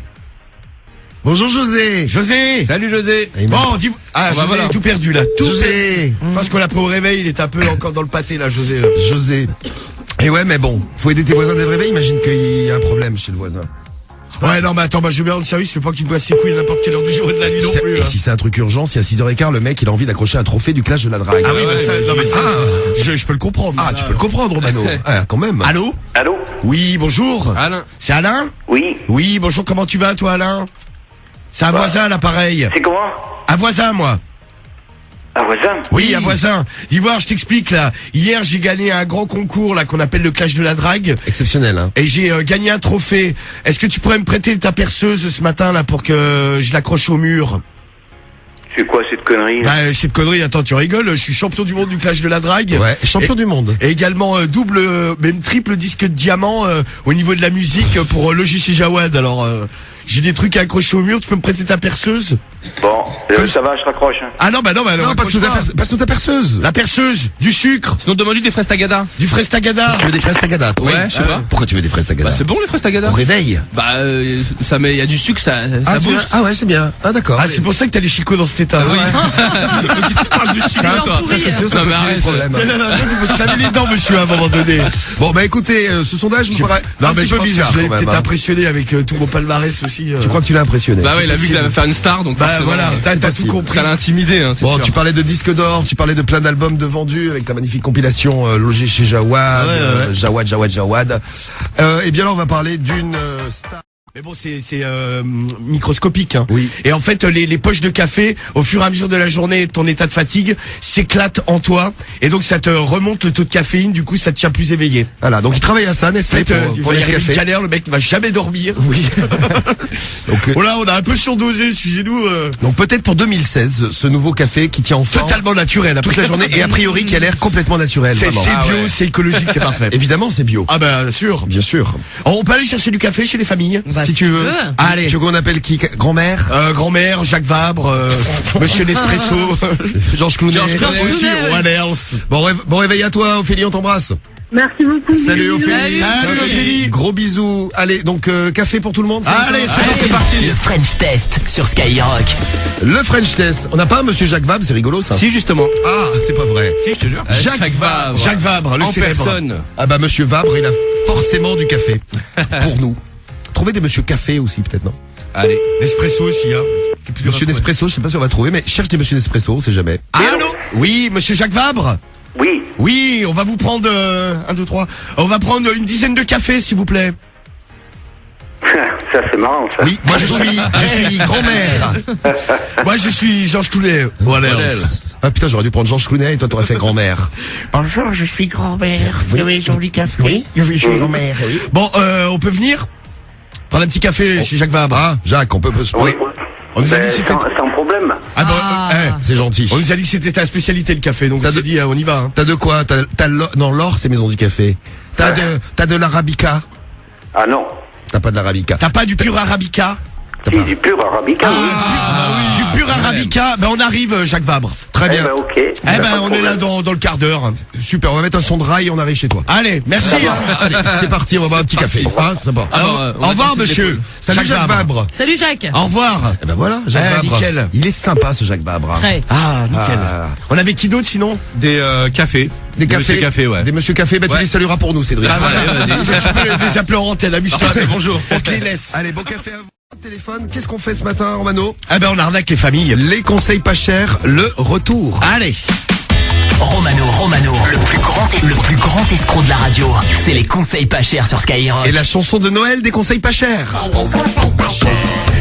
Bonjour José. José Salut José. Et Bon, dis... Ah, bah José voilà. est tout perdu, là. Tout José. Je pense qu'on l'a pris au réveil, il est un peu encore dans le pâté, là, José. José. Et ouais, mais bon, faut aider tes voisins dès le réveil. Imagine qu'il y a un problème chez le voisin. Ouais, non, mais attends, je vais bien rendre service, fais pas que tu me boisses ses couilles à n'importe quelle heure du jour et de la nuit non plus. Et hein. si c'est un truc urgent, si à 6h15, le mec il a envie d'accrocher un trophée du Clash de la Drague. Ah oui, bah ça, non, mais ça, Ah. je peux le comprendre. Ah, tu peux le comprendre, Romano. Ah, quand même. Allô? Allô? Oui, bonjour. Alain. C'est Alain? Oui. Oui, bonjour, comment tu vas, toi, Alain? C'est un voisin à l'appareil. C'est comment? Un voisin, moi. Un voisin? Oui, un voisin. Dis-voir, je t'explique, là. Hier, j'ai gagné un grand concours, là, qu'on appelle le Clash de la Drague. Exceptionnel, hein. Et j'ai gagné un trophée. Est-ce que tu pourrais me prêter ta perceuse ce matin, là, pour que je l'accroche au mur? C'est quoi cette connerie? Bah, cette connerie, attends, tu rigoles, je suis champion du monde du Clash de la Drague. Ouais, champion du monde. Et également double, même triple disque de diamant au niveau de la musique pour loger chez Jawad. Alors, j'ai des trucs à accrocher au mur, tu peux me prêter ta perceuse? Bon, ça va, je raccroche. Hein. Ah non, bah non, bah alors, Non, passe-nous ta perceuse. la perceuse, du sucre, Sinon, demande-lui des fraises Tagada. du fraise tagada. Tu veux des fraises Tagada? Ouais, je sais pas. Pourquoi tu veux des fraises Tagada? Bah, c'est bon les fraises Tagada. Au réveil. Bah, ça met, y a du sucre, ça Ah, bouge. ah ouais, c'est bien. Ah, d'accord. Ah, c'est pour ça que t'as les chicots dans cet état. Oui. Tu parles du sucre, toi. Ça, c'est sûr, ça Non, peut mais créer arrête. des problèmes. Il faut se laver les dents, monsieur, à un moment donné. Bon, bah écoutez, ce sondage me paraît un petit je peu pense que bizarre je l'ai quand même. peut-être Hein. impressionné avec tout mon palmarès aussi. Tu crois que tu l'as impressionné? Bah ouais, il a vu qu'il avait fait une star, donc Bah forcément, voilà, t'as tout possible. compris. ça l'a intimidé, hein, c'est Bon, sûr. tu parlais de disques d'or, tu parlais de plein d'albums de vendus avec ta magnifique compilation logée chez Jawad, Jawad. Eh bien là, on va parler d'une star. Mais bon, c'est microscopique. Hein. Oui. Et en fait, les poches de café, au fur et à mesure de la journée, ton état de fatigue s'éclate en toi, et donc ça te remonte le taux de caféine. Du coup, ça te tient plus éveillé. Voilà, donc il travaille à ça, En Nestlé, fait, pour il va y arriver Nescafé. une galère, le mec ne va jamais dormir. Oui. donc, Oh là, on a un peu surdosé, excusez-nous. donc peut-être pour 2016, ce nouveau café qui tient en forme Totalement naturel. toute la journée et a priori qui a l'air complètement naturel. C'est vraiment. bio, ouais. c'est écologique, c'est parfait. Évidemment, c'est bio. Ah bah, bien sûr. Bien sûr. On peut aller chercher du café chez les familles. Bah, si tu veux. Allez. Tu veux qu'on appelle qui? Grand-mère? Grand-mère, Jacques Vabre, Monsieur Nespresso, Georges Clooney. Georges Clooney. aussi, ouais. What else? Bon réveil à toi, Ophélie, on t'embrasse. Merci beaucoup. Salut Ophélie. Salut, Ophélie. Gros bisous. Allez, donc café pour tout le monde. Allez, C'est parti. Le French Test sur Skyrock. Le French Test. On n'a pas un monsieur Jacques Vabre, c'est rigolo ça. Si, justement. Ah, c'est pas vrai. Si, je te jure. Jacques Vabre. Jacques Vabre, le en célèbre. personne. Ah bah monsieur Vabre, il a forcément du café pour nous. Trouvez des monsieur café aussi peut-être, non? Allez. Nespresso aussi, hein. C'est plus dur à Monsieur trouver. Nespresso, je sais pas si on va trouver, mais cherche des monsieur Nespresso, on sait jamais. Allô? Oui, Monsieur Jacques Vabre. Oui. Oui, on va vous prendre 1, 2, 3. On va prendre une dizaine de cafés, s'il vous plaît. Ça, c'est marrant, ça. Oui, moi je suis grand-mère. Moi, je suis Georges Clooney. What else? Ah putain, j'aurais dû prendre Georges Clooney et toi t'aurais fait grand-mère. Bonjour, je suis grand-mère. Oui. Oui, joli café. Oui, je suis grand-mère. Oui. Bon, on peut venir prendre un petit café chez Jacques Vabre. Ah, Jacques, on peut se Oui. On nous a dit Ben, que c'était... sans problème. Ah bah, Ah. C'est gentil. on nous a dit que c'était ta spécialité, le café. Donc T'as on s'est de- dit, on y va. Hein. T'as de quoi? T'as non, l'or c'est maison du café. T'as de l'arabica. Ah non. T'as pas de l'arabica. T'as pas du pur arabica? T'as Si, pas. du pur arabica. Du pur arabica? Ben on arrive, Jacques Vabre. Très Eh bien. ben, ok. Eh ben on est là dans le quart d'heure. Super, on va mettre un son de rail et on arrive chez toi. Allez, merci. Hein. Allez, c'est parti, on va boire un petit café. Ah, sympa. Alors, on au revoir, attend monsieur. Salut Jacques Vabre. Salut Jacques. Au revoir. Eh ben voilà, Jacques Eh, Vabre. nickel. Il est sympa ce Jacques Vabre. Très. Ah, nickel. Ah. On avait qui d'autre sinon? Des cafés. Des cafés. Monsieur café, ouais. Des monsieur café, bah tu Ouais. les salueras pour nous, Cédric. Ah, voilà. Allez, vas-y. Tu peux les appeler en antenne, amuse-toi. Ah, bonjour. On te les laisse. Allez, bon café à vous. Téléphone, qu'est-ce qu'on fait ce matin, Romano? Ah ben on arnaque les familles. Les conseils pas chers, le retour. Allez. Romano, le plus grand escroc de la radio. C'est les conseils pas chers sur Skyrock. Et la chanson de Noël des conseils pas chers.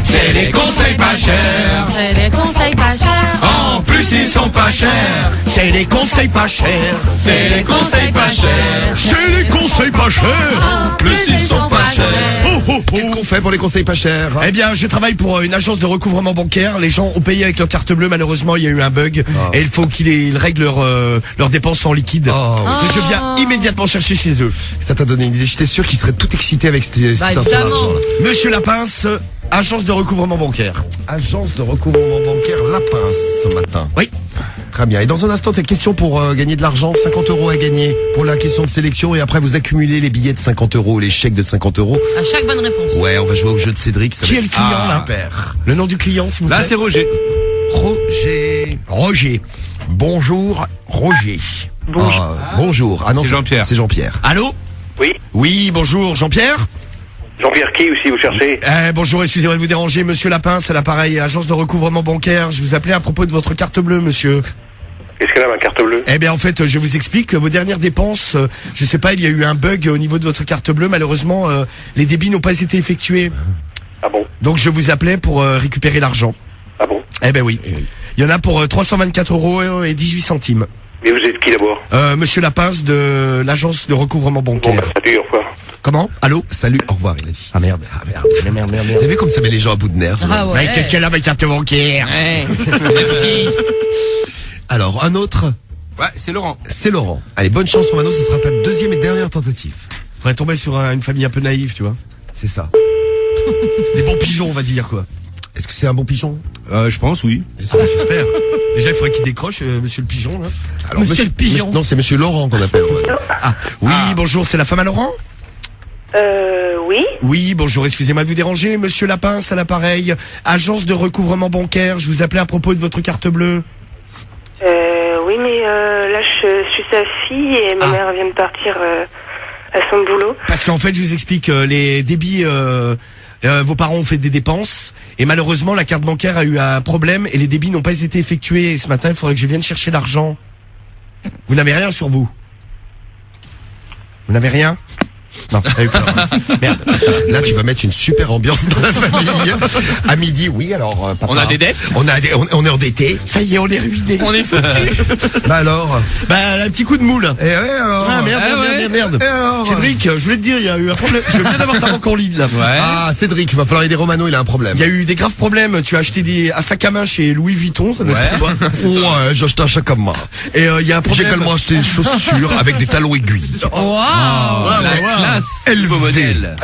C'est les conseils pas chers. C'est les conseils pas chers. En plus ils sont pas chers. C'est les conseils pas chers. C'est les conseils pas chers. C'est les conseils pas chers. En plus ils sont pas chers. Oh, oh, oh. Qu'est-ce qu'on fait pour les conseils pas chers? Eh bien, je travaille pour une agence de recouvrement bancaire. Les gens ont payé avec leur carte bleue. Malheureusement, il y a eu un bug. Et il faut qu'ils règlent leurs dépenses en liquide. Oh, oui. Que je viens immédiatement chercher chez eux. Ça t'a donné une idée. J'étais sûr qu'ils seraient tout excités avec cette histoire évidemment. d'argent. Monsieur Lapince, agence de recouvrement bancaire. Agence de recouvrement bancaire Lapince ce matin. Oui. Très bien. Et dans un instant, t'as question pour gagner de l'argent. 50 € à gagner pour la question de sélection. Et après, vous accumulez les billets de 50 €, les chèques de 50 €. À chaque bonne réponse. Ouais, on va jouer au jeu de Cédric. Ça Qui va est le être client là super. Le nom du client, s'il vous plaît. Là, c'est Roger. Roger. Roger. Bonjour, Roger. Bonjour. Ah non, C'est Jean-Pierre. C'est Jean-Pierre. Allô? Oui. Oui, bonjour, Jean-Pierre. Jean-Pierre qui aussi vous cherchez? Bonjour, excusez-moi de vous déranger, monsieur Lapince, à l'appareil, agence de recouvrement bancaire. Je vous appelais à propos de votre carte bleue, monsieur. Qu'est-ce qu'elle a ma carte bleue? Eh bien, en fait, je vous explique que vos dernières dépenses, je sais pas, il y a eu un bug au niveau de votre carte bleue. Malheureusement, les débits n'ont pas été effectués. Ah bon? Donc, je vous appelais pour récupérer l'argent. Ah bon? Eh ben oui. Il y en a pour 324 € et 18 centimes. Mais vous êtes qui d'abord? Monsieur Lapince de l'agence de recouvrement Bon, bancaire. bah, salut, au revoir. Comment? Allô? Salut, au revoir, il a dit. Ah merde. Merde. Vous avez vu comme ça met les gens à bout de nerfs. Ah ouais. Ouais, quelqu'un a ma carte bancaire. Ouais. Alors, un autre, Ouais, c'est Laurent. c'est Laurent. Allez, bonne chance, Romano, ce sera ta deuxième et dernière tentative. On va tomber sur une famille un peu naïve, tu vois. C'est ça. Des bons pigeons, on va dire, quoi. Est-ce que c'est un bon pigeon? Je pense, oui. J'espère. Déjà, il faudrait qu'il décroche, monsieur le pigeon, là. Alors, Monsieur le pigeon. Non, c'est monsieur Laurent qu'on appelle. Ah, oui, bonjour, c'est la femme à Laurent? Oui. Oui, bonjour, excusez-moi de vous déranger, monsieur Lapince à l'appareil, agence de recouvrement bancaire, je vous appelais à propos de votre carte bleue. Oui, mais là, je suis sa fille et ma mère vient de partir à son boulot. Parce qu'en fait, je vous explique, les débits, vos parents ont fait des dépenses, et malheureusement, la carte bancaire a eu un problème, et les débits n'ont pas été effectués, et ce matin, il faudrait que je vienne chercher l'argent. Vous n'avez rien sur vous? Vous n'avez rien? Non, t'as eu peur. Merde. Là, tu vas mettre une super ambiance dans la famille. À midi, oui, alors, papa. On a des dettes. On est endetté. Ça y est, on est ruiné. On est foutus. Bah alors. Bah, un petit coup de moule. Et ouais, alors. Ah merde, Ah ouais. merde. Et alors Cédric, je voulais te dire, il y a eu un problème. Je viens d'avoir ta banque en ligne là. Ouais. Ah, Cédric, il va falloir aider Romano, il a un problème. Il y a eu des graves problèmes. Tu as acheté un sac à main chez Louis Vuitton, ça doit être toi. Ouais, j'ai acheté un sac à main. Et il y a un J'ai problème. également acheté des chaussures avec des talons aiguilles. Waouh. La classe. Élevé. Modèle.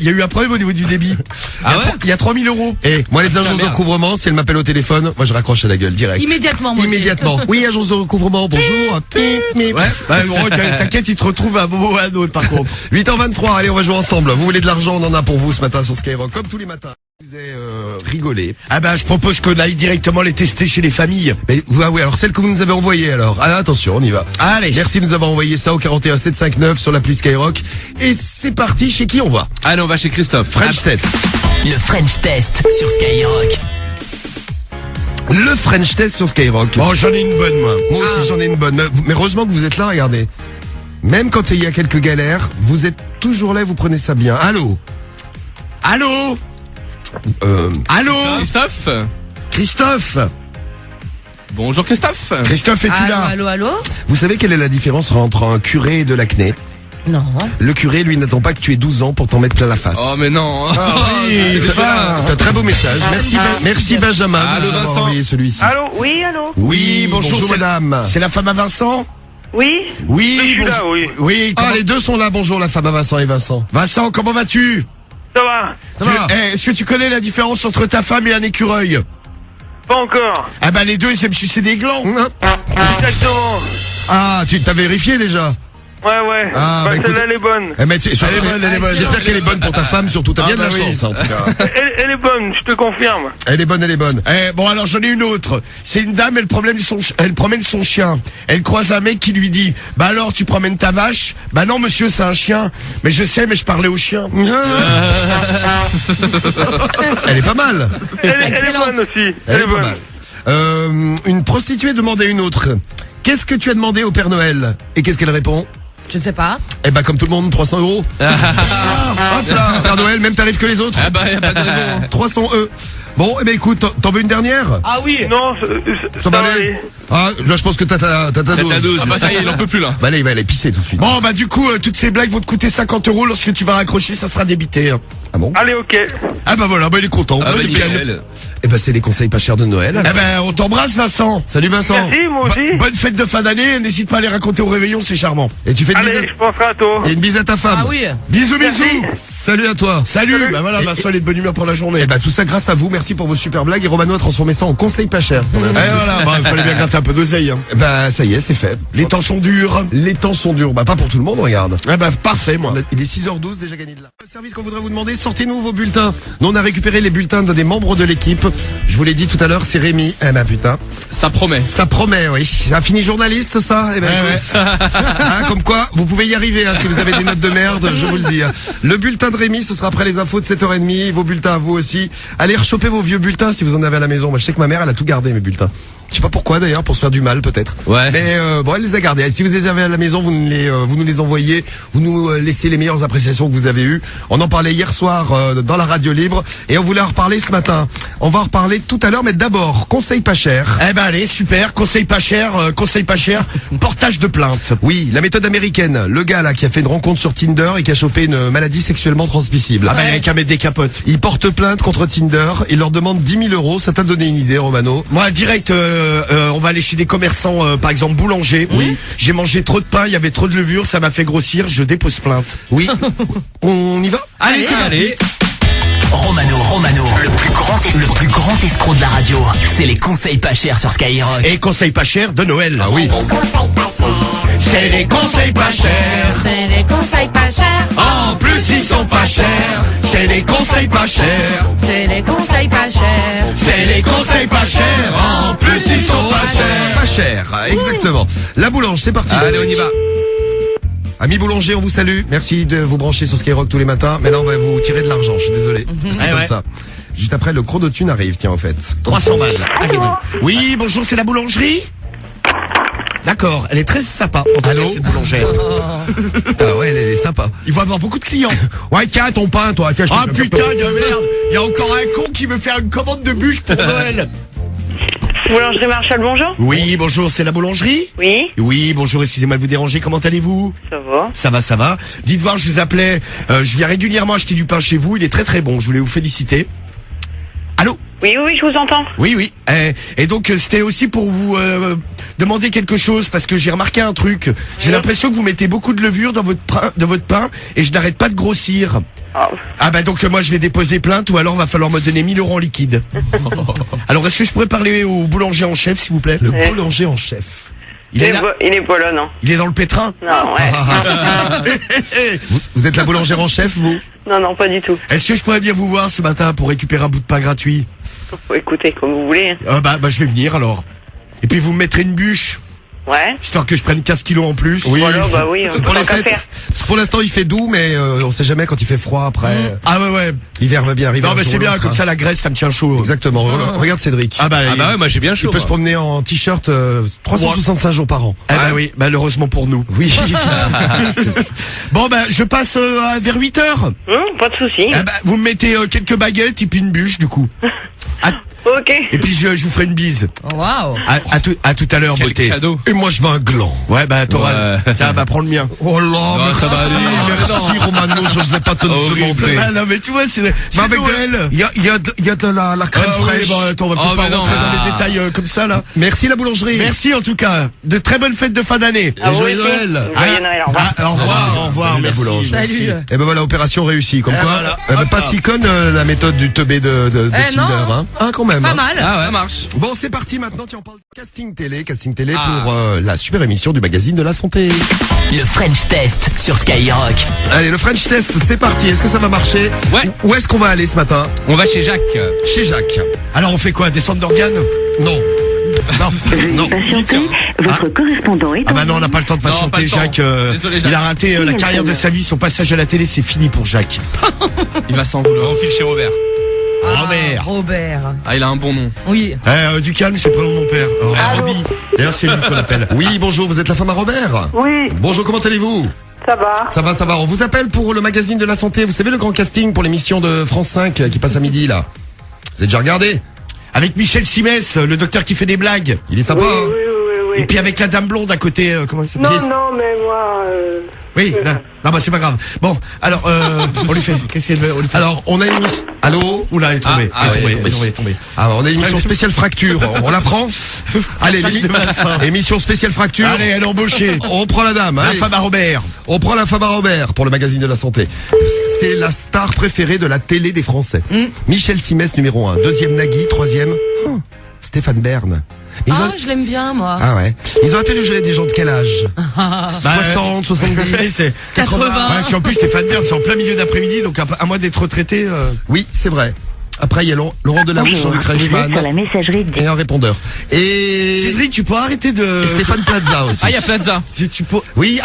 Il y a eu un problème au niveau du débit. Ah ouais? Il y a 3000 €. Et moi, les agences de merde. recouvrement, si elles m'appellent au téléphone, moi je raccroche à la gueule direct. Immédiatement, moi aussi. Immédiatement. Oui, agence de recouvrement, bonjour. Pip, pip. Ouais. Bah, gros, t'inquiète, il te retrouve à un moment ou à un autre par contre. 8h23, allez, on va jouer ensemble. Vous voulez de l'argent, on en a pour vous ce matin sur Skyrock, comme tous les matins. Vous avez rigolé. Ah bah, je propose qu'on aille directement les tester chez les familles. Mais, ah oui, alors celle que vous nous avez envoyée alors. Ah, attention, on y va. Allez. Merci de nous avoir envoyé ça au 41 759 sur l'appli Skyrock. Et c'est parti, chez qui on va? Allez, on va chez Christophe. French Test. Le French Test sur Skyrock. Le French Test sur Skyrock. Bon, j'en ai une bonne, moi. Moi aussi j'en ai une bonne. Mais heureusement que vous êtes là, regardez. Même quand il y a quelques galères, vous êtes toujours là, vous prenez ça bien. Allô? Allô? Allô? Christophe. Christophe? Bonjour Christophe. Christophe, es-tu là? Allô? Vous savez quelle est la différence entre un curé et de l'acné? Non. Le curé, lui, n'attend pas que tu aies 12 ans pour t'en mettre plein la face. Oh mais non. oui, C'est fin. C'est un très beau message. Merci, merci Benjamin. Allô, de nous avoir Vincent. envoyé celui-ci. Allô? Oui, allô? Oui, bonjour c'est- madame. C'est la femme à Vincent? Oui? Oui, Je suis là, oui. Oui, Ah, comment- les deux sont là. Bonjour la femme à Vincent et Vincent. Vincent, comment vas-tu? Ça va? Ça va? Est-ce que tu connais la différence entre ta femme et un écureuil? Pas encore. Ah bah les deux, ils aiment sucer des glands. Exactement. Ah, tu t'as vérifié déjà? Ouais. Ah, bah, écoute- celle-là, elle est bonne. Eh, mais surtout, Elle est bonne, elle est bonne. J'espère qu'elle est bonne pour ta femme, surtout. T'as Ah, bien de bah la oui. chance, hein, en tout cas. Elle est bonne, je te confirme. Elle est bonne, elle est bonne. Bon alors j'en ai une autre. C'est une dame, elle promène son chien. Elle croise un mec qui lui dit: bah alors tu promènes ta vache? Bah non monsieur, c'est un chien. Mais je sais, mais je parlais au chien. Elle est pas mal. Elle est Excellente. bonne aussi. Elle est pas bonne. mal. Une prostituée demandait à une autre: Qu'est-ce que tu as demandé au Père Noël? Et qu'est-ce qu'elle répond? Je ne sais pas. Eh ben comme tout le monde, 300 €. Hop là, Père Noël, même tarif que les autres. Ah bah y a pas de raison. 300 €. Bon, eh ben écoute, t'en veux une dernière? Ah oui. Non, Ça va aller. Ah, là je pense que t'as ta dose. Ah bah ça y est, il en peut plus là. Bah allez, il va aller pisser tout de suite. Bon, bah du coup, toutes ces blagues vont te coûter 50 €. Lorsque tu vas raccrocher, ça sera débité. Hein. Ah bon? Allez, ok. Ah bah voilà, bah il est content. Ah bah Nickel. nickel. Eh ben c'est les conseils pas chers de Noël. Eh ben, on t'embrasse, Vincent. Salut Vincent. Merci, moi aussi. Bonne fête de fin d'année. N'hésite pas à les raconter au réveillon, c'est charmant. Et tu fais une bise Allez, je penserai à toi. et une bise à ta femme. Ah oui. Bisous, bisous. Salut à toi. Salut. Bah voilà, Vincent, il est de bonne humeur pour la journée. Eh ben tout ça grâce à vous. Merci pour vos super blagues. Et Romano a transformé ça en conseil pas cher. Eh voilà, bah, il fallait bien gratter un peu d'oseille. Hein. Bah ça y est, c'est fait. Les temps sont durs. Les temps sont durs. Bah pas pour tout le monde, regarde. Eh ben, parfait, moi. Il est 6h12, déjà gagné de là. Le service qu'on voudrait vous demander, sortez-nous vos bulletins. Nous, on a récupéré les bulletins des membres de l'équipe. Je vous l'ai dit tout à l'heure, c'est Rémi. Eh ben putain, Ça promet. ça promet, oui. Ça a fini journaliste, ça. Eh ben Ouais, écoute. Hein, comme quoi, vous pouvez y arriver hein, si vous avez des notes de merde, je vous le dis. Hein. Le bulletin de Rémi, ce sera après les infos de 7h30. Vos bulletins à vous aussi. Allez rechoper vos vieux bulletins si vous en avez à la maison. Moi, je sais que ma mère, elle a tout gardé, mes bulletins. Je sais pas pourquoi d'ailleurs, pour se faire du mal peut-être. Ouais. Mais bon, elle les a gardés. Si vous les avez à la maison, vous nous les envoyez, vous nous laissez les meilleures appréciations que vous avez eues. On en parlait hier soir dans la radio libre et on voulait en reparler ce matin. On va en reparler tout à l'heure, mais d'abord, conseil pas cher. Eh ben allez, super, conseil pas cher, portage de plainte. Oui, la méthode américaine. Le gars là qui a fait une rencontre sur Tinder et qui a chopé une maladie sexuellement transmissible. Ah ben, il y a qu'à mettre des capotes. Il porte plainte contre Tinder. Il leur demande 10 000 €. Ça t'a donné une idée, Romano? Moi, direct, on va aller chez des commerçants, par exemple boulanger. Oui. J'ai mangé trop de pain, il y avait trop de levure, ça m'a fait grossir, je dépose plainte. Oui. On y va? Allez, c'est parti. Romano, le plus grand escroc de la radio. C'est les conseils pas chers sur Skyrock. Et conseil pas cher de Noël. Ah oui. C'est les conseils pas chers. C'est les conseils pas chers. En plus, ils sont pas chers. C'est les conseils pas chers. C'est les conseils pas chers. C'est les conseils pas chers. En plus, ils sont pas chers. Pas cher, exactement. La boulange, c'est parti. Allez, on y va. Amis boulangers, on vous salue. Merci de vous brancher sur Skyrock tous les matins. Mais là, on va vous tirer de l'argent, je suis désolé. C'est comme ouais. ça. Juste après, le chronotune arrive, tiens, en fait. 300 balles. Allez, oui, bonjour, c'est la boulangerie. D'accord, elle est très sympa. En tout cas, Allô cette boulangère. Ah ouais, elle est sympa. Il va avoir beaucoup de clients. Ouais, tiens, ton pain, toi. Tiens, je te Ah fais- putain de merde. Il y a encore un con qui veut faire une commande de bûche pour Noël. Boulangerie Marshall, bonjour. Oui, bonjour, c'est la boulangerie. Oui, Oui, bonjour, excusez-moi de vous déranger, comment allez-vous? ça va. Ça va. Dites voir, je vous appelais, je viens régulièrement acheter du pain chez vous, il est très très bon, je voulais vous féliciter. Allô? Oui, je vous entends. Oui. Et donc c'était aussi pour vous demander quelque chose parce que j'ai remarqué un truc. J'ai l'impression que vous mettez beaucoup de levure dans votre pain et je n'arrête pas de grossir. Ah, Ah bah donc moi je vais déposer plainte ou alors va falloir me donner 1000 € en liquide. Alors est-ce que je pourrais parler au boulanger en chef s'il vous plaît? Le boulanger en chef. Il est là? il est pas là, non. Il est dans le pétrin? Non, ouais. Vous êtes la boulangère en chef, vous? Non, pas du tout. Est-ce que je pourrais bien vous voir ce matin pour récupérer un bout de pain gratuit? Faut écouter comme vous voulez. Bah je vais venir alors. Et puis vous me mettrez une bûche, Ouais. histoire que je prenne 15 kilos en plus. Voilà, bah oui, C'est pour les tant qu'à fêtes. faire. Parce que pour l'instant, il fait doux, mais on sait jamais quand il fait froid après. Ah ouais. L'hiver va bien arriver. Non un mais jour c'est ou bien, l'autre, comme hein. ça la graisse ça me tient chaud. Exactement. Regarde Cédric. Ah bah ouais, moi j'ai bien Il chaud. peut se moi. promener en t-shirt 365 jours par an. Eh bah oui, malheureusement pour nous. Oui. Bon bah je passe vers 8h. Pas de souci. Eh bah vous me mettez quelques baguettes et puis une bûche du coup. Ok. Et puis je vous ferai une bise. Oh, waouh. À tout à l'heure Quel beauté. cadeau. Et moi, je veux un gland. Ouais bah t'auras. Ouais. Tiens bah prends le mien. Oh là, merci. ça va aller. Merci, Romano. Je n'osais pas te le demander. Ah, non mais tu vois c'est Mais avec Noël. il y a de la crème Ah ouais, fraîche. bon, attends, on va Oh, peut-être mais pas non. rentrer dans Ah. les détails comme ça là. Merci la boulangerie. Merci en tout cas. De très bonnes fêtes de fin d'année. À vous joyeux aussi. Noël. Joyeux Noël, au revoir. Au revoir, Salut, la merci. boulange. Salut. Et ben voilà, opération réussie. Comme quoi, voilà. eh ben, pas si conne la méthode du teubé de Eh, Tinder, non. hein. Hein, quand même. Pas hein. mal. Ça marche. Bon, c'est parti maintenant. Tiens, on parle de casting télé Ah. pour la super émission du magazine de la santé. Le French Test sur Skyrock. Allez, le French Test, c'est parti. Est-ce que ça va marcher? Ouais. Où est-ce qu'on va aller ce matin? On va chez Jacques. Chez Jacques. Alors on fait quoi? Descente d'organes? Non. Non. Patientez, votre correspondant est Ah bah non, on n'a pas le temps de Non, patienter, pas le temps. Jacques. Désolé, Jacques. Il a raté la carrière de sa vie, son passage à la télé, c'est fini pour Jacques. Il va s'en vouloir. On file chez Robert. Robert. Robert. Ah, il a un bon nom. Oui. Du calme, c'est le prénom de mon père. Roby. D'ailleurs, c'est lui qu'on appelle. Oui, bonjour, vous êtes la femme à Robert? Oui, Bonjour, comment allez-vous? ça va. Ça va, ça va. On vous appelle pour le magazine de la santé. Vous savez le grand casting pour l'émission de France 5 qui passe à midi, là? Vous avez déjà regardé? Avec Michel Simès, le docteur qui fait des blagues. Il est sympa, Oui, hein? oui, oui, oui. Et puis avec la dame blonde à côté, comment il s'appelle? Non, mais moi... Oui, là. Non, bah c'est pas grave. Bon, alors, on lui fait. Qu'est-ce qu'elle veut? On lui fait. Alors, on a une émission... Allô? Oula, elle est tombée. elle est tombée. Alors, on a une émission spéciale fracture. On la prend? Allez, Massage de bassin. émission spéciale fracture. Allez, elle est embauchée. On prend la dame. La allez. femme à Robert. On prend la femme à Robert pour le magazine de la santé. C'est la star préférée de la télé des Français. Michel Simès, numéro 1. Deuxième, Nagui. Troisième, Stéphane Bern. Ils Ah, ont... je l'aime bien, moi. Ah ouais. Ils ont interrogé des gens de quel âge? 60, 70, 80. Ouais, si en plus Stéphane Bern, c'est en plein milieu d'après-midi, donc à moins d'être retraité. Oui, c'est vrai. Après, il y a Laurent Delahousse, Bonjour, Jean-Luc vous êtes sur Reichmann la messagerie et un répondeur. Et Cédric, tu peux arrêter de. et Stéphane Plaza aussi. Ah, il y a Plaza. Tu peux. Oui,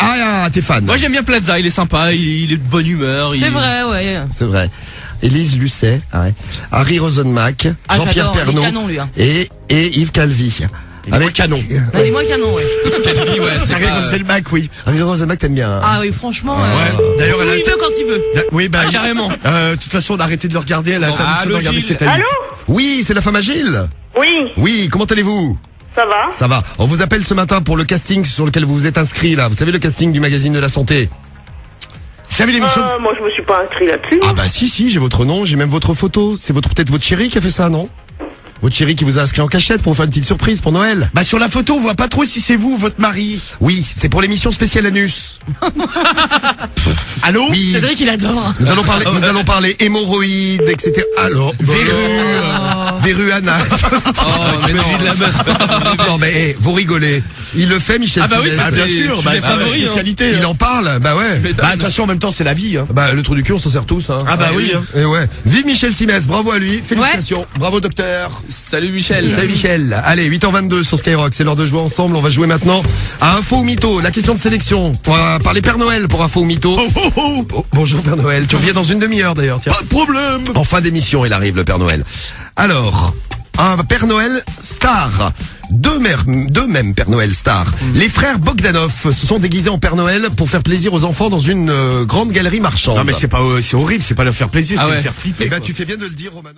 t'es fan. Moi, j'aime bien Plaza. Il est sympa, il est de bonne humeur. C'est vrai, ouais. C'est vrai. Élise Lucet, Harry Rosenmack, Ah, Jean-Pierre j'adore, il est Pernaut canon, lui, hein. et Yves Calvi. Avec canon. Non, il est moins canon, ouais. Calvi, ouais, c'est Harry pas... Roselmack, oui. Harry Rosenmack, t'aimes bien. Hein? Ah oui, franchement. Ouais. D'ailleurs, elle a. il veut quand il veut. Oui, bah, carrément. De toute façon, on a arrêté de le regarder. Elle a interdiction de regarder Gilles. cette année. Allô? Oui, c'est la femme à Gilles. Oui, Oui, comment allez-vous? ça va. Ça va. On vous appelle ce matin pour le casting sur lequel vous vous êtes inscrit là. Vous savez le casting du magazine de la santé? Vous savez l'émission de- Moi, je me suis pas inscrit là-dessus. Ah bah si, j'ai votre nom, j'ai même votre photo. C'est peut-être votre chérie qui a fait ça, non? Votre chérie qui vous a inscrit en cachette pour vous faire une petite surprise pour Noël. Bah, sur la photo, on voit pas trop si c'est vous ou votre mari. Oui, c'est pour l'émission spéciale Anus. Allô? Oui. Cédric, il adore. Nous allons parler hémorroïdes, etc. Alors, verrue anale. Oh, mais non. De la meuf. Non mais vous rigolez. Il le fait, Michel Ah bah oui, Simès. c'est bien sûr, bah, sujet c'est la favori, hein. spécialité. Il en parle, bah ouais. Bah, de toute façon, en même temps, c'est la vie, hein. Bah le trou du cul, on s'en sert tous. Hein. Ah bah oui, hein. Et ouais. Vive Michel Simès, bravo à lui, félicitations. Bravo docteur. Salut Michel. Salut Michel. Allez, 8h22 sur Skyrock, c'est l'heure de jouer ensemble. On va jouer maintenant à Info ou Mytho, la question de sélection. On va parler Père Noël pour Info ou Mytho. Oh, bonjour Père Noël, tu reviens dans une demi-heure d'ailleurs, tiens. Pas de problème. En fin d'émission, il arrive le Père Noël. Alors, un Père Noël star. Deux mêmes Père Noël star. Les frères Bogdanov se sont déguisés en Père Noël pour faire plaisir aux enfants dans une grande galerie marchande. Non, mais c'est horrible, c'est pas leur faire plaisir, Ah c'est ouais. le faire flipper. Eh ben, quoi. tu fais bien de le dire, Romano.